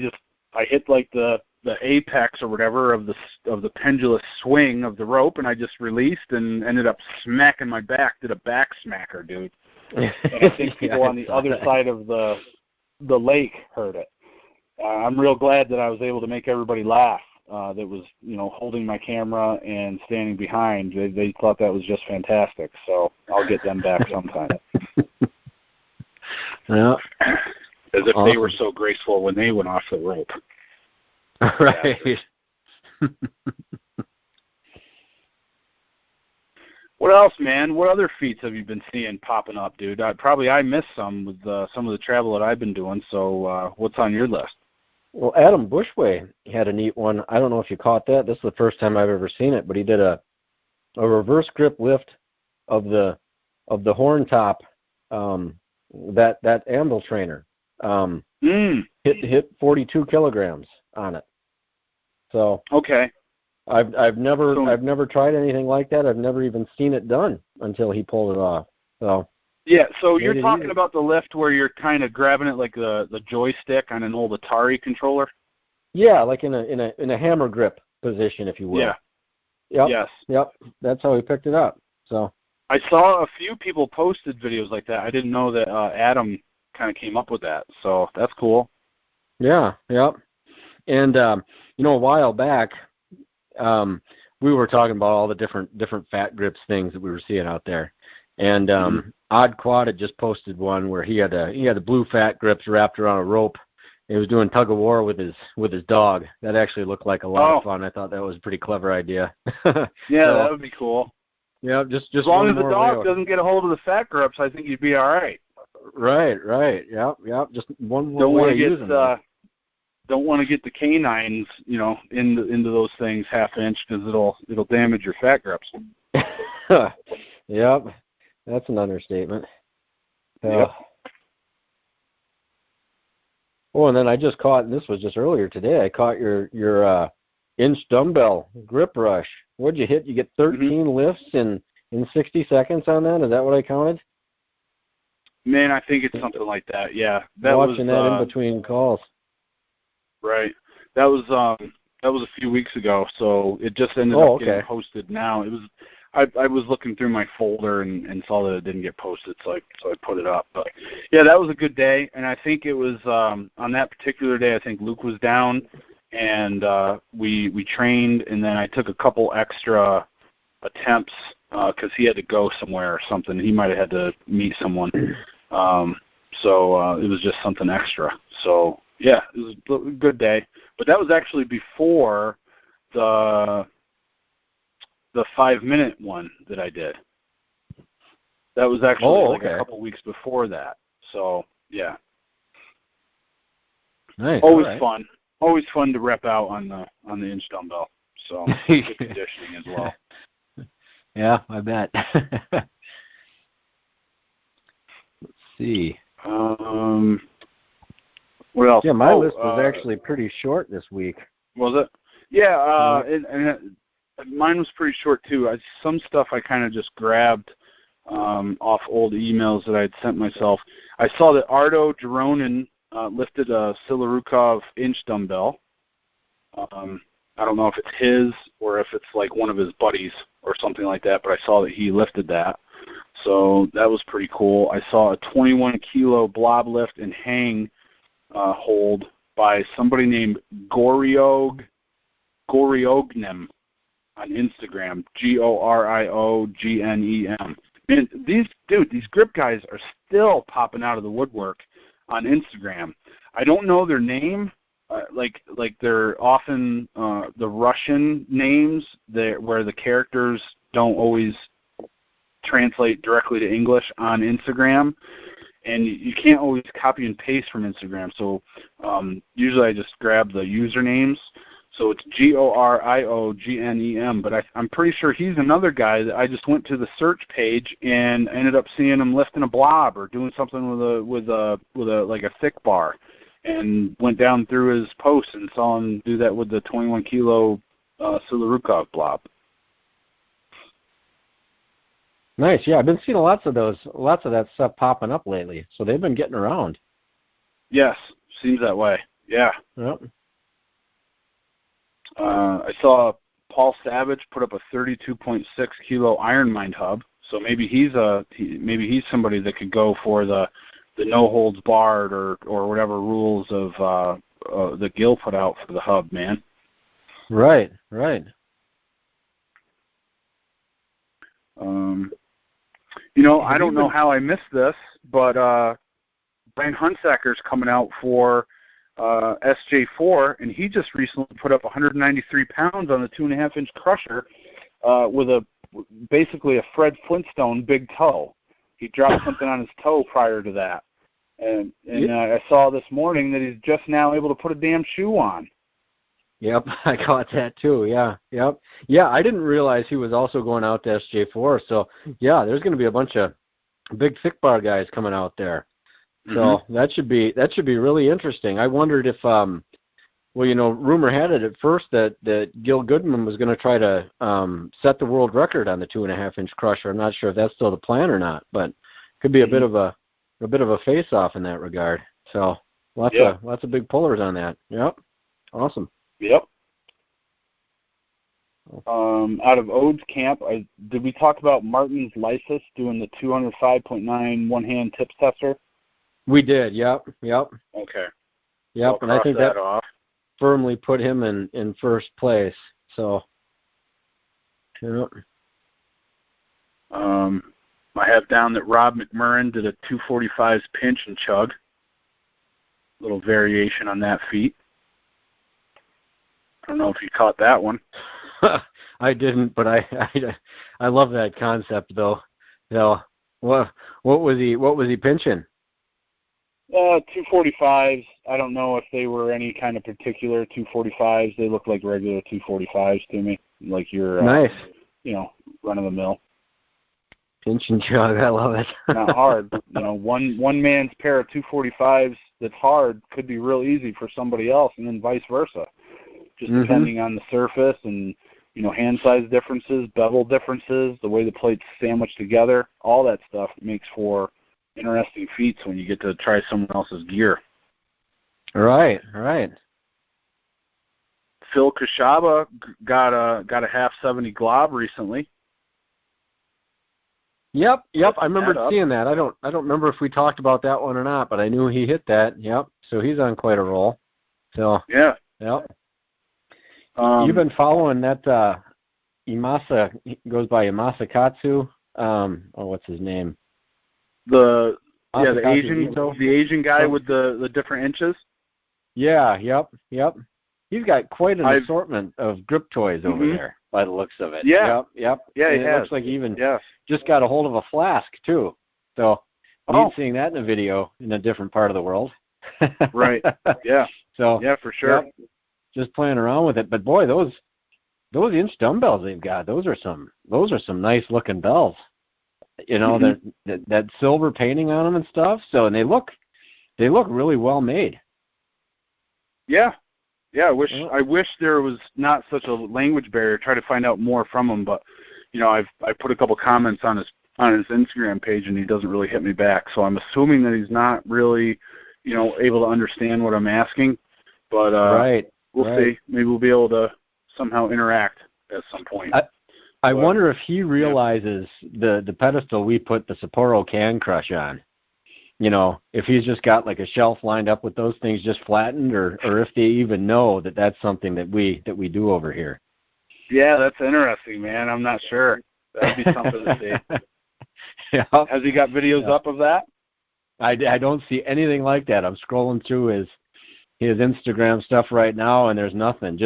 hit like the apex or whatever of the pendulous swing of the rope, and I just released and ended up smacking my back. Did a back smacker, dude. And I think people on the other side of the lake heard it. I'm real glad that I was able to make everybody laugh. That was, holding my camera and standing behind. They thought that was just fantastic. So I'll get them back sometime. Yeah. As if they were so graceful when they went off the rope. Right. What else, man? What other feats have you been seeing popping up, dude? I missed some with some of the travel that I've been doing. So what's on your list? Well, Adam Bushway had a neat one. I don't know if you caught that. This is the first time I've ever seen it, but he did a reverse grip lift of the horn top, that anvil trainer. Hit 42 kilograms on it. So okay. I've never tried anything like that. I've never even seen it done until he pulled it off. So yeah, so you're talking about the lift where you're kind of grabbing it like the joystick on an old Atari controller? Yeah, like in a hammer grip position, if you will. Yeah. Yep. Yes. Yep. That's how he picked it up. So I saw a few people posted videos like that. I didn't know that Adam kind of came up with that. So that's cool. Yeah. Yep. And a while back, we were talking about all the different fat grips things that we were seeing out there, and Odd Quad had just posted one where he had the blue fat grips wrapped around a rope. He was doing tug of war with his dog. That actually looked like a lot of fun. I thought that was a pretty clever idea. Yeah, so, that would be cool. Yeah, just as long as the dog doesn't get a hold of the fat grips, I think you'd be all right. Right. Yep. Just one more way of using them. Don't want to get the canines, into those things half-inch because it'll damage your fat grips. Yep, that's an understatement. Yep. Oh, and then I just caught, and this was just earlier today, I caught your inch dumbbell grip rush. What'd you hit? You get 13 lifts in 60 seconds on that? Is that what I counted? Man, I think it's something like that. Yeah, Watching that in between calls. Right. That was a few weeks ago, so it just ended up getting posted now. It was I was looking through my folder and saw that it didn't get posted, so I put it up. But yeah, that was a good day, and I think it was on that particular day. I think Luke was down, and we trained, and then I took a couple extra attempts because he had to go somewhere or something. He might have had to meet someone, so it was just something extra. So yeah, it was a good day. But that was actually before the 5-minute one that I did. That was actually a couple weeks before that. So yeah, nice. Always fun. Always fun to rep out on the inch dumbbell. So good conditioning as well. Yeah, I bet. Let's see. What else? Yeah, my list was actually pretty short this week. Was it? Yeah, and Mine was pretty short too. Some stuff I kind of just grabbed off old emails that I had sent myself. I saw that Ardo Geronin lifted a Silarukov inch dumbbell. I don't know if it's his or if it's like one of his buddies or something like that, but I saw that he lifted that. So that was pretty cool. I saw a 21-kilo blob lift and hang hold by somebody named Goriognem on Instagram, Goriognem. Man, these grip guys are still popping out of the woodwork on Instagram. I don't know their name. Like they're often the Russian names where the characters don't always translate directly to English on Instagram, and you can't always copy and paste from Instagram. So usually I just grab the usernames. So it's Goriognem, but I'm pretty sure he's another guy that I just went to the search page and ended up seeing him lifting a blob or doing something with a like a thick bar. And went down through his post and saw him do that with the 21-kilo Silarukov blob. Nice, yeah. I've been seeing lots of that stuff popping up lately. So they've been getting around. Yes, seems that way. Yeah. Yep. I saw Paul Savage put up a 32.6-kilo Iron Mind hub. So maybe he's somebody that could go for the no holds barred or whatever rules of that Gil put out for the hub, man. Right. I don't know how I missed this, but Brian Hunsacker's coming out for SJ4, and he just recently put up 193 pounds on the 2.5-inch crusher with basically a Fred Flintstone big toe. He dropped something on his toe prior to that. And I saw this morning that he's just now able to put a damn shoe on. Yep, I caught that too. Yeah, yep. Yeah, I didn't realize he was also going out to SJ4. So, yeah, there's going to be a bunch of big thick bar guys coming out there. So that should be really interesting. I wondered if, rumor had it at first that Gil Goodman was going to try to set the world record on the 2.5-inch crusher. I'm not sure if that's still the plan or not, but could be a bit of a face-off in that regard. So lots of big pullers on that. Yep, awesome. Yep. Out of Ode's camp, did we talk about Martin's Lysis doing the 205.9 one-hand tips tester? We did. Yep. Okay. Yep, and I think that firmly put him in first place. So. Yep. I have down that Rob McMurrin did a 245's pinch and chug. Little variation on that feat. I don't know if you caught that one. I didn't, but I love that concept though. So, what was he pinching? 245s. I don't know if they were any kind of particular 245s. They look like regular 245s to me, like your nice, run of the mill. Pinch and chug. I love it. Not hard. One man's pair of 245s that's hard could be real easy for somebody else, and then vice versa. Just depending on the surface and, hand size differences, bevel differences, the way the plates sandwich together, all that stuff makes for interesting feats when you get to try someone else's gear. Right. Phil Kashaba got a half 70 glob recently. Yep. I remember seeing that. I don't remember if we talked about that one or not, but I knew he hit that. Yep. So he's on quite a roll. So yeah. Yep. You've been following that Imasa, he goes by Imasa Katsu. What's his name? The Asian guy with the different inches. Yeah, yep. He's got quite an assortment of grip toys over there by the looks of it. Yeah. Yep. Yeah, it looks like he even just got a hold of a flask too. So neat seeing that in a video in a different part of the world. Right. Yeah. So yeah, for sure. Yep. Just playing around with it, but boy, those inch dumbbells they've got, those are some nice looking bells. That silver painting on them and stuff. So and they look really well made. Yeah, Yeah, I wish there was not such a language barrier. Try to find out more from him, but I put a couple comments on his Instagram page, and he doesn't really hit me back. So I'm assuming that he's not really, able to understand what I'm asking. But we'll see. Maybe we'll be able to somehow interact at some point. I wonder if he realizes the pedestal we put the Sapporo Can Crush on. If he's just got like a shelf lined up with those things just flattened, or if they even know that that's something that we do over here. Yeah, that's interesting, man. I'm not sure. That'd be something to see. Yeah. Has he got videos up of that? I don't see anything like that. I'm scrolling through his Instagram stuff right now, and there's nothing.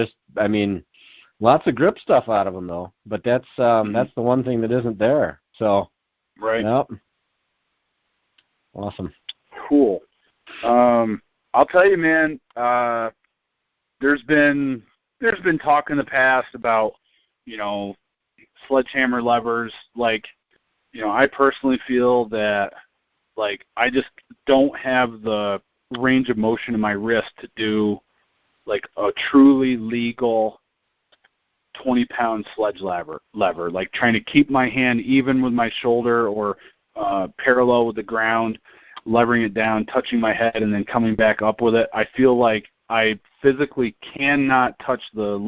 Lots of grip stuff out of him though. But that's the one thing that isn't there. So. Right. Yep. Awesome. Cool. I'll tell you, man. There's been talk in the past about sledgehammer levers. Like, I personally feel that I just don't have the range of motion in my wrist to do like a truly legal 20-pound sledge lever. Like trying to keep my hand even with my shoulder or parallel with the ground, levering it down, touching my head, and then coming back up with it. I feel like I physically cannot touch the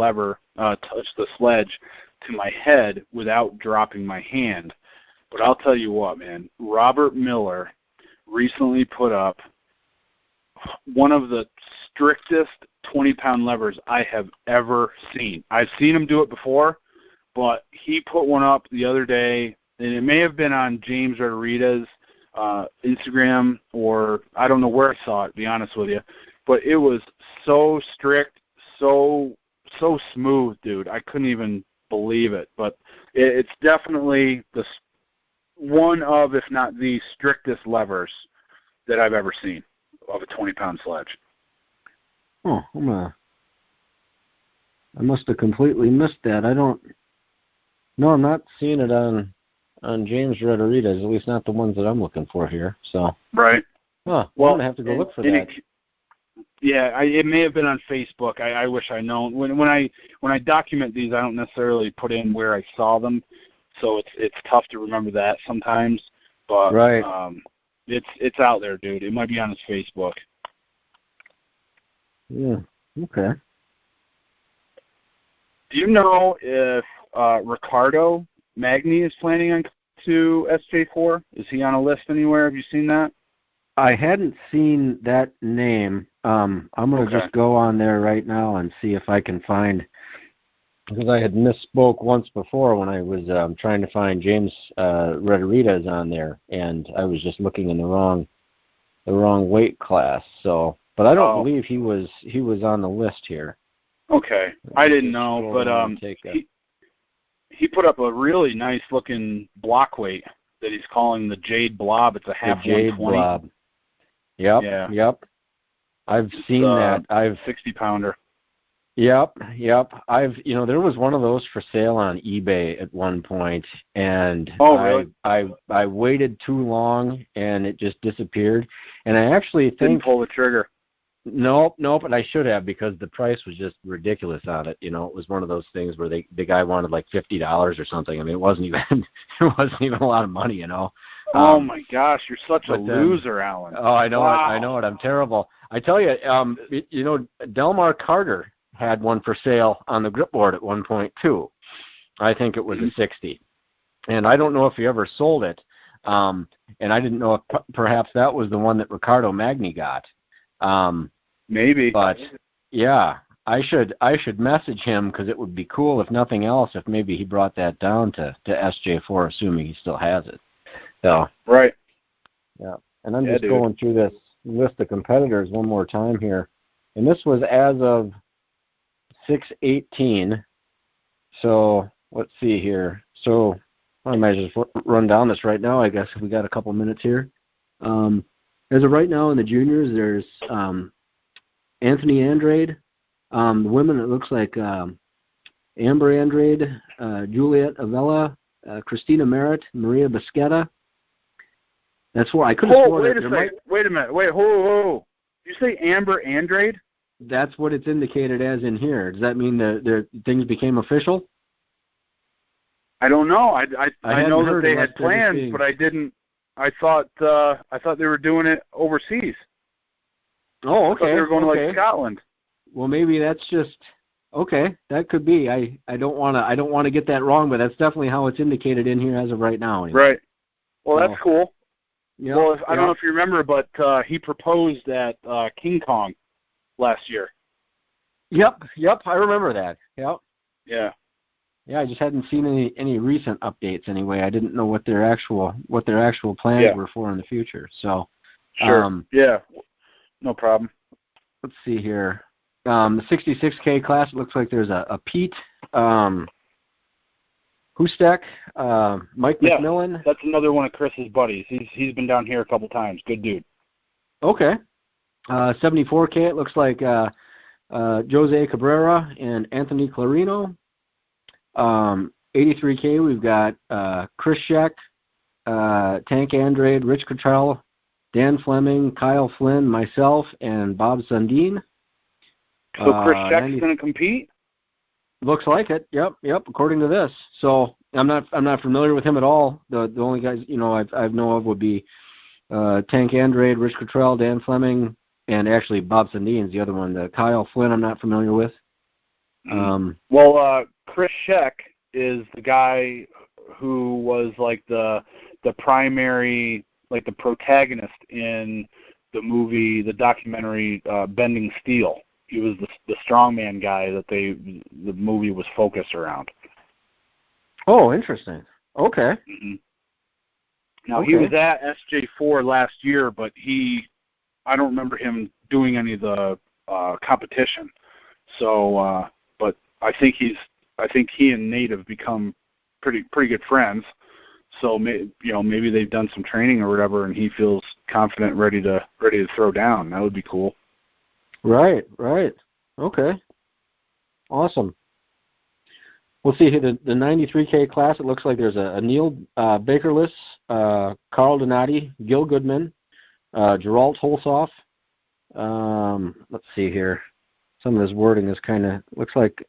sledge to my head without dropping my hand. But I'll tell you what, man, Robert Miller recently put up one of the strictest 20-pound levers I have ever seen. I've seen him do it before, but he put one up the other day, and it may have been on James Rodriguez's Instagram, or I don't know where I saw it, to be honest with you. But it was so strict, so smooth, dude. I couldn't even believe it. But it's definitely one of, if not the strictest levers that I've ever seen of a 20-pound sledge. Oh, I must have completely missed that. I'm not seeing it on James Rodriguez, at least not the ones that I'm looking for here. So right. Well, I'm gonna have to go look for that. It may have been on Facebook. I wish I'd known. When I document these, I don't necessarily put in where I saw them, so it's tough to remember that sometimes. But right. It's out there, dude. It might be on his Facebook. Yeah. Okay. Do you know if Ricardo Magni is planning on to SJ4? Is he on a list anywhere? Have you seen that? I hadn't seen that name. I'm going to just go on there right now and see if I can find, because I had misspoke once before when I was trying to find James Rodriguez on there, and I was just looking in the wrong weight class. So, but I don't believe he was on the list here. Okay, I didn't know, but he put up a really nice looking block weight that he's calling the Jedd Blob. It's a half 120. Jedd Blob. Yep. Yeah. Yep. I've seen that. 60-pounder. Yep. There was one of those for sale on eBay at one point, and really? I waited too long and it just disappeared. And I actually didn't pull the trigger. Nope, but I should have, because the price was just ridiculous on it. It was one of those things where the guy wanted like $50 or something. I mean, it wasn't even a lot of money, Oh my gosh, you're such a loser, Alan. Oh, I know wow. it. I know it. I'm terrible. I tell you, Delmar Carter had one for sale on the grip board at one point too. I think it was a 60, and I don't know if he ever sold it. And I didn't know if perhaps that was the one that Ricardo Magni got. Maybe. But yeah, I should message him, because it would be cool, if nothing else, if maybe he brought that down to SJ4, assuming he still has it. So right. Yeah. And I'm just going through this list of competitors one more time here. And this was as of 6/18. So let's see here. So I might just run down this right now, I guess, if we got a couple minutes here. As of right now in the juniors, there's Anthony Andrade. The women, it looks like Amber Andrade, Juliet Avella, Christina Merritt, Maria Bisquetta. That's why I could have sworn that Wait a minute. Wait, who? You say Amber Andrade? that's what it's indicated as in here. Does that mean the things became official? I don't know. I know that they had plans, but I didn't. I thought they were doing it overseas. Oh, okay. I thought they were going to like Scotland. Well, maybe that's just okay. That could be. I don't want to get that wrong, but that's definitely how it's indicated in here as of right now. Anyway. Right. Well, that's cool. Yep, well, I don't know if you remember, but he proposed at King Kong last year. Yep. I remember that. Yep. Yeah. Yeah, I just hadn't seen any recent updates anyway. I didn't know what their actual plans were for in the future. So, sure. Yeah. No problem. Let's see here. The 66K class, it looks like there's a Pete Hustek, Mike McMillan. That's another one of Chris's buddies. He's been down here a couple times. Good dude. Okay. 74K, it looks like Jose Cabrera and Anthony Clarino. 83K, we've got Chris Scheck, Tank Andrade, Rich Cottrell, Dan Fleming, Kyle Flynn, myself, and Bob Sundin. So Chris Scheck's going to compete? Looks like it. Yep. According to this. So I'm not familiar with him at all. The only guys I know of would be Tank Andrade, Rich Cottrell, Dan Fleming, and actually Bob Sundin's the other one. The Kyle Flynn I'm not familiar with. Chris Scheck is the guy who was like the primary, like the protagonist in the documentary Bending Steel. He was the strongman guy that the movie was focused around. Oh, interesting. Okay. Mm-hmm. Now he was at SJ4 last year, but I don't remember him doing any of the competition. So, but I think he and Nate have become pretty good friends. So maybe they've done some training or whatever, and he feels confident, ready to throw down. That would be cool. Right. Okay. Awesome. We'll see here the 93K class. It looks like there's a Neil Bakerless, Carl Donati, Gil Goodman, Geralt Holsoff. Let's see here. Some of this wording is kind of looks like.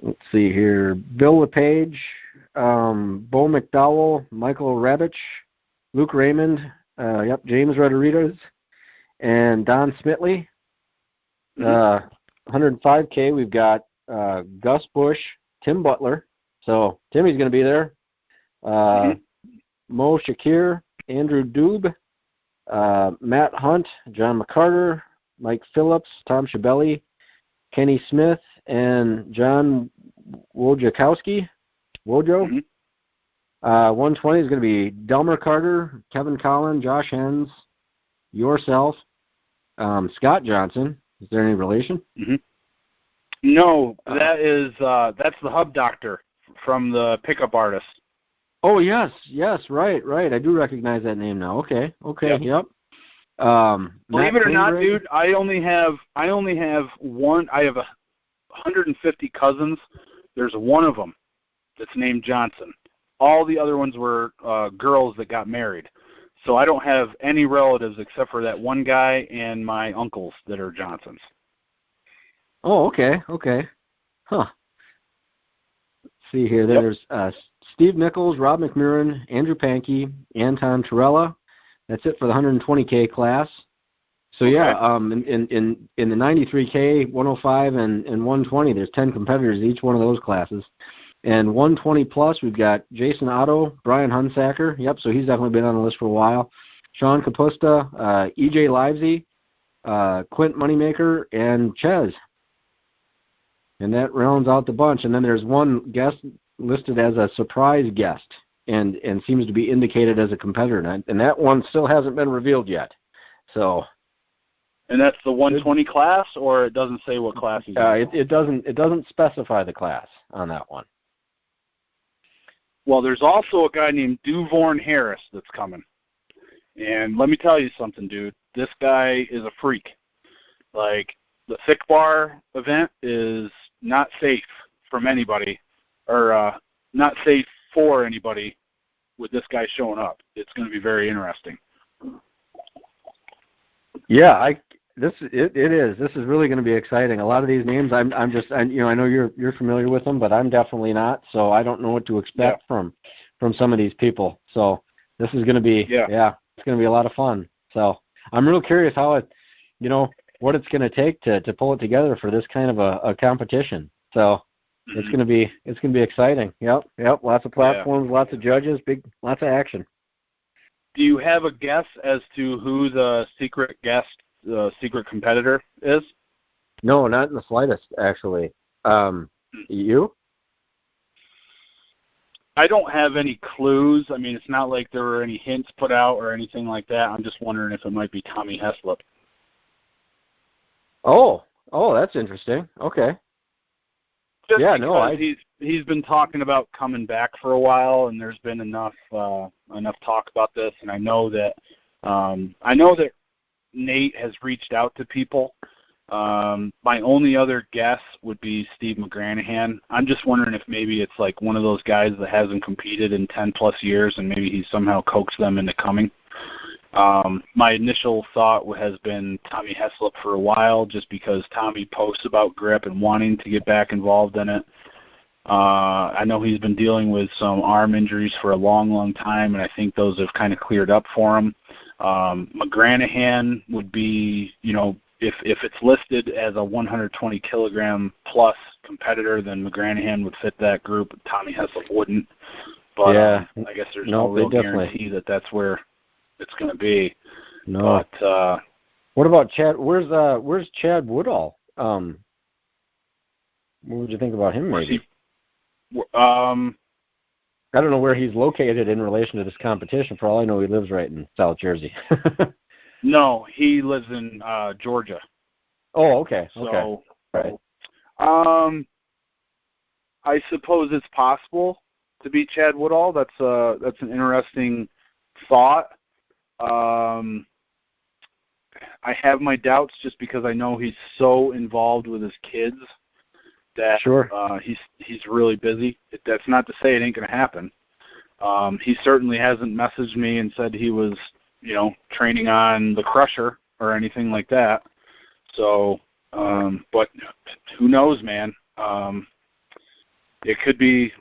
Let's see here. Bill LePage, Bo McDowell, Michael Rabich, Luke Raymond, James Rodriguez, and Don Smitley. 105K, we've got Gus Bush, Tim Butler. So Timmy's going to be there. Mo Shakir, Andrew Dube, Matt Hunt, John McCarter, Mike Phillips, Tom Schiavelli, Kenny Smith, and John Wojciechowski. Wojo. 120 is going to be Delmer Carter, Kevin Collin, Josh Hens, yourself, Scott Johnson. Is there any relation? No, that's the Hub Doctor from the Pickup Artist. Oh yes, right. I do recognize that name now. Okay, yep. Believe it or not, dude, I only have one. I have 150 cousins. There's one of them that's named Johnson. All the other ones were girls that got married. So I don't have any relatives except for that one guy and my uncles that are Johnsons. Oh, okay. Huh. Let's see here. There's Steve Nichols, Rob McMurrin, Andrew Pankey, Anton Torella. That's it for the 120K class. So in the 93K, 105, and 120, there's 10 competitors in each one of those classes. And 120 plus, we've got Jason Otto, Brian Hunsacker. Yep, so he's definitely been on the list for a while. Sean Capusta, EJ Livesey, Clint Moneymaker, and Chez. And that rounds out the bunch. And then there's one guest listed as a surprise guest and seems to be indicated as a competitor. And that one still hasn't been revealed yet. So. And that's the 120 class, or it doesn't say what class he's in? It doesn't specify the class on that one. Well, there's also a guy named Duvorn Harris that's coming. And let me tell you something, dude. This guy is a freak. Like, the Thick Bar event is not safe from anybody, or not safe for anybody with this guy showing up. It's going to be very interesting. Yeah, It is. This is really going to be exciting. A lot of these names, I know you're familiar with them, but I'm definitely not. So I don't know what to expect from some of these people. So this is going to be it's going to be a lot of fun. So I'm real curious how it, what it's going to take to pull it together for this kind of a competition. So it's going to be exciting. Yep. Lots of platforms, lots of judges, lots of action. Do you have a guess as to who the secret competitor is? No, not in the slightest, actually. You? I don't have any clues. I mean, it's not like there were any hints put out or anything like that. I'm just wondering if it might be Tommy Heslop. Oh, that's interesting. Okay. He's been talking about coming back for a while, and there's been enough talk about this, and I know that Nate has reached out to people. My only other guess would be Steve McGranahan. I'm just wondering if maybe it's like one of those guys that hasn't competed in 10 plus years, and maybe he somehow coaxed them into coming. My initial thought has been Tommy Heslop for a while, just because Tommy posts about grip and wanting to get back involved in it. I know he's been dealing with some arm injuries for a long, long time, and I think those have kind of cleared up for him. McGranahan would be, if it's listed as a 120 kilogram plus competitor, then McGranahan would fit that group. Tommy Heslop wouldn't. But I guess there's no real guarantee that that's where it's going to be. No. But what about Chad? Where's Chad Woodall? What would you think about him? Maybe. I don't know where he's located in relation to this competition. For all I know, he lives right in South Jersey. No, he lives in Georgia. Oh, okay. So, right. I suppose it's possible to be Chad Woodall. That's an interesting thought. I have my doubts just because I know he's so involved with his kids that he's really busy. That's not to say it ain't going to happen. He certainly hasn't messaged me and said he was, training on the Crusher or anything like that. So, but who knows, man? It could be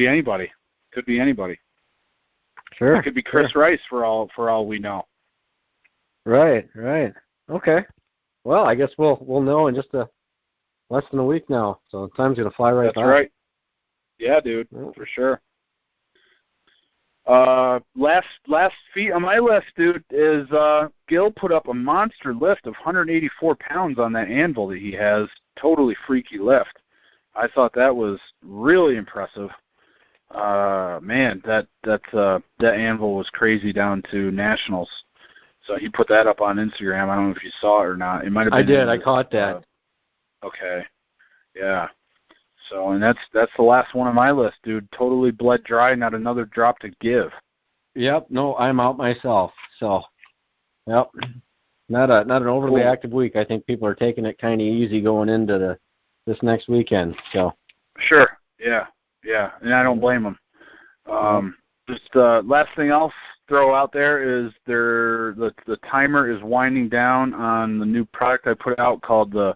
anybody. Could be anybody. Sure. It could be Chris Rice for all we know. Right. Okay. Well, I guess we'll know in just less than a week now. So time's gonna fly right by. That's right. Yeah, dude, for sure. Last feat on my list, dude, is Gil put up a monster lift of 184 pounds on that anvil that he has. Totally freaky lift. I thought that was really impressive. Man, that anvil was crazy down to nationals. So he put that up on Instagram. I don't know if you saw it or not. It might have been. I did. I caught that. Okay. Yeah. So, and that's the last one on my list, dude. Totally bled dry, not another drop to give. Yep. No, I'm out myself. So, yep. Not an overly active week. I think people are taking it kind of easy going into this next weekend. So. Sure. Yeah. And I don't blame them. Just last thing I'll throw out there is the timer is winding down on the new product I put out called the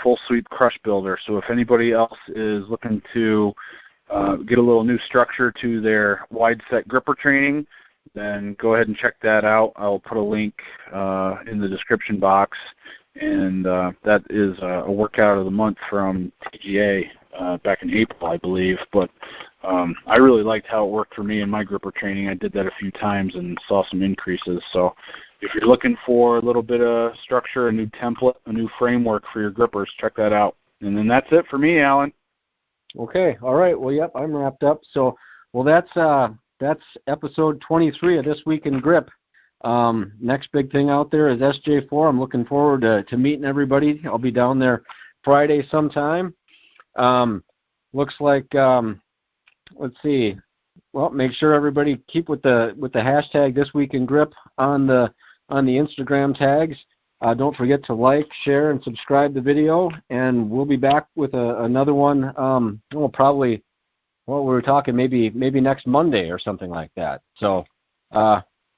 Full Sweep Crush Builder. So if anybody else is looking to get a little new structure to their wide set gripper training, then go ahead and check that out. I'll put a link in the description box, and that is a workout of the month from TGA back in April, I believe. But I really liked how it worked for me in my gripper training. I did that a few times and saw some increases. So if you're looking for a little bit of structure, a new template, a new framework for your grippers, check that out. And then that's it for me, Alan. Okay. All right. Well, yep, I'm wrapped up. So, well, that's episode 23 of This Week in Grip. Next big thing out there is SJ4. I'm looking forward to meeting everybody. I'll be down there Friday sometime. Looks like, let's see. Well, make sure everybody keep with the hashtag This Week in Grip on the Instagram tags. Don't forget to like, share, and subscribe the video. And we'll be back with another one. Probably. Well, we were talking maybe next Monday or something like that. So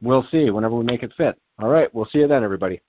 we'll see whenever we make it fit. All right. We'll see you then, everybody.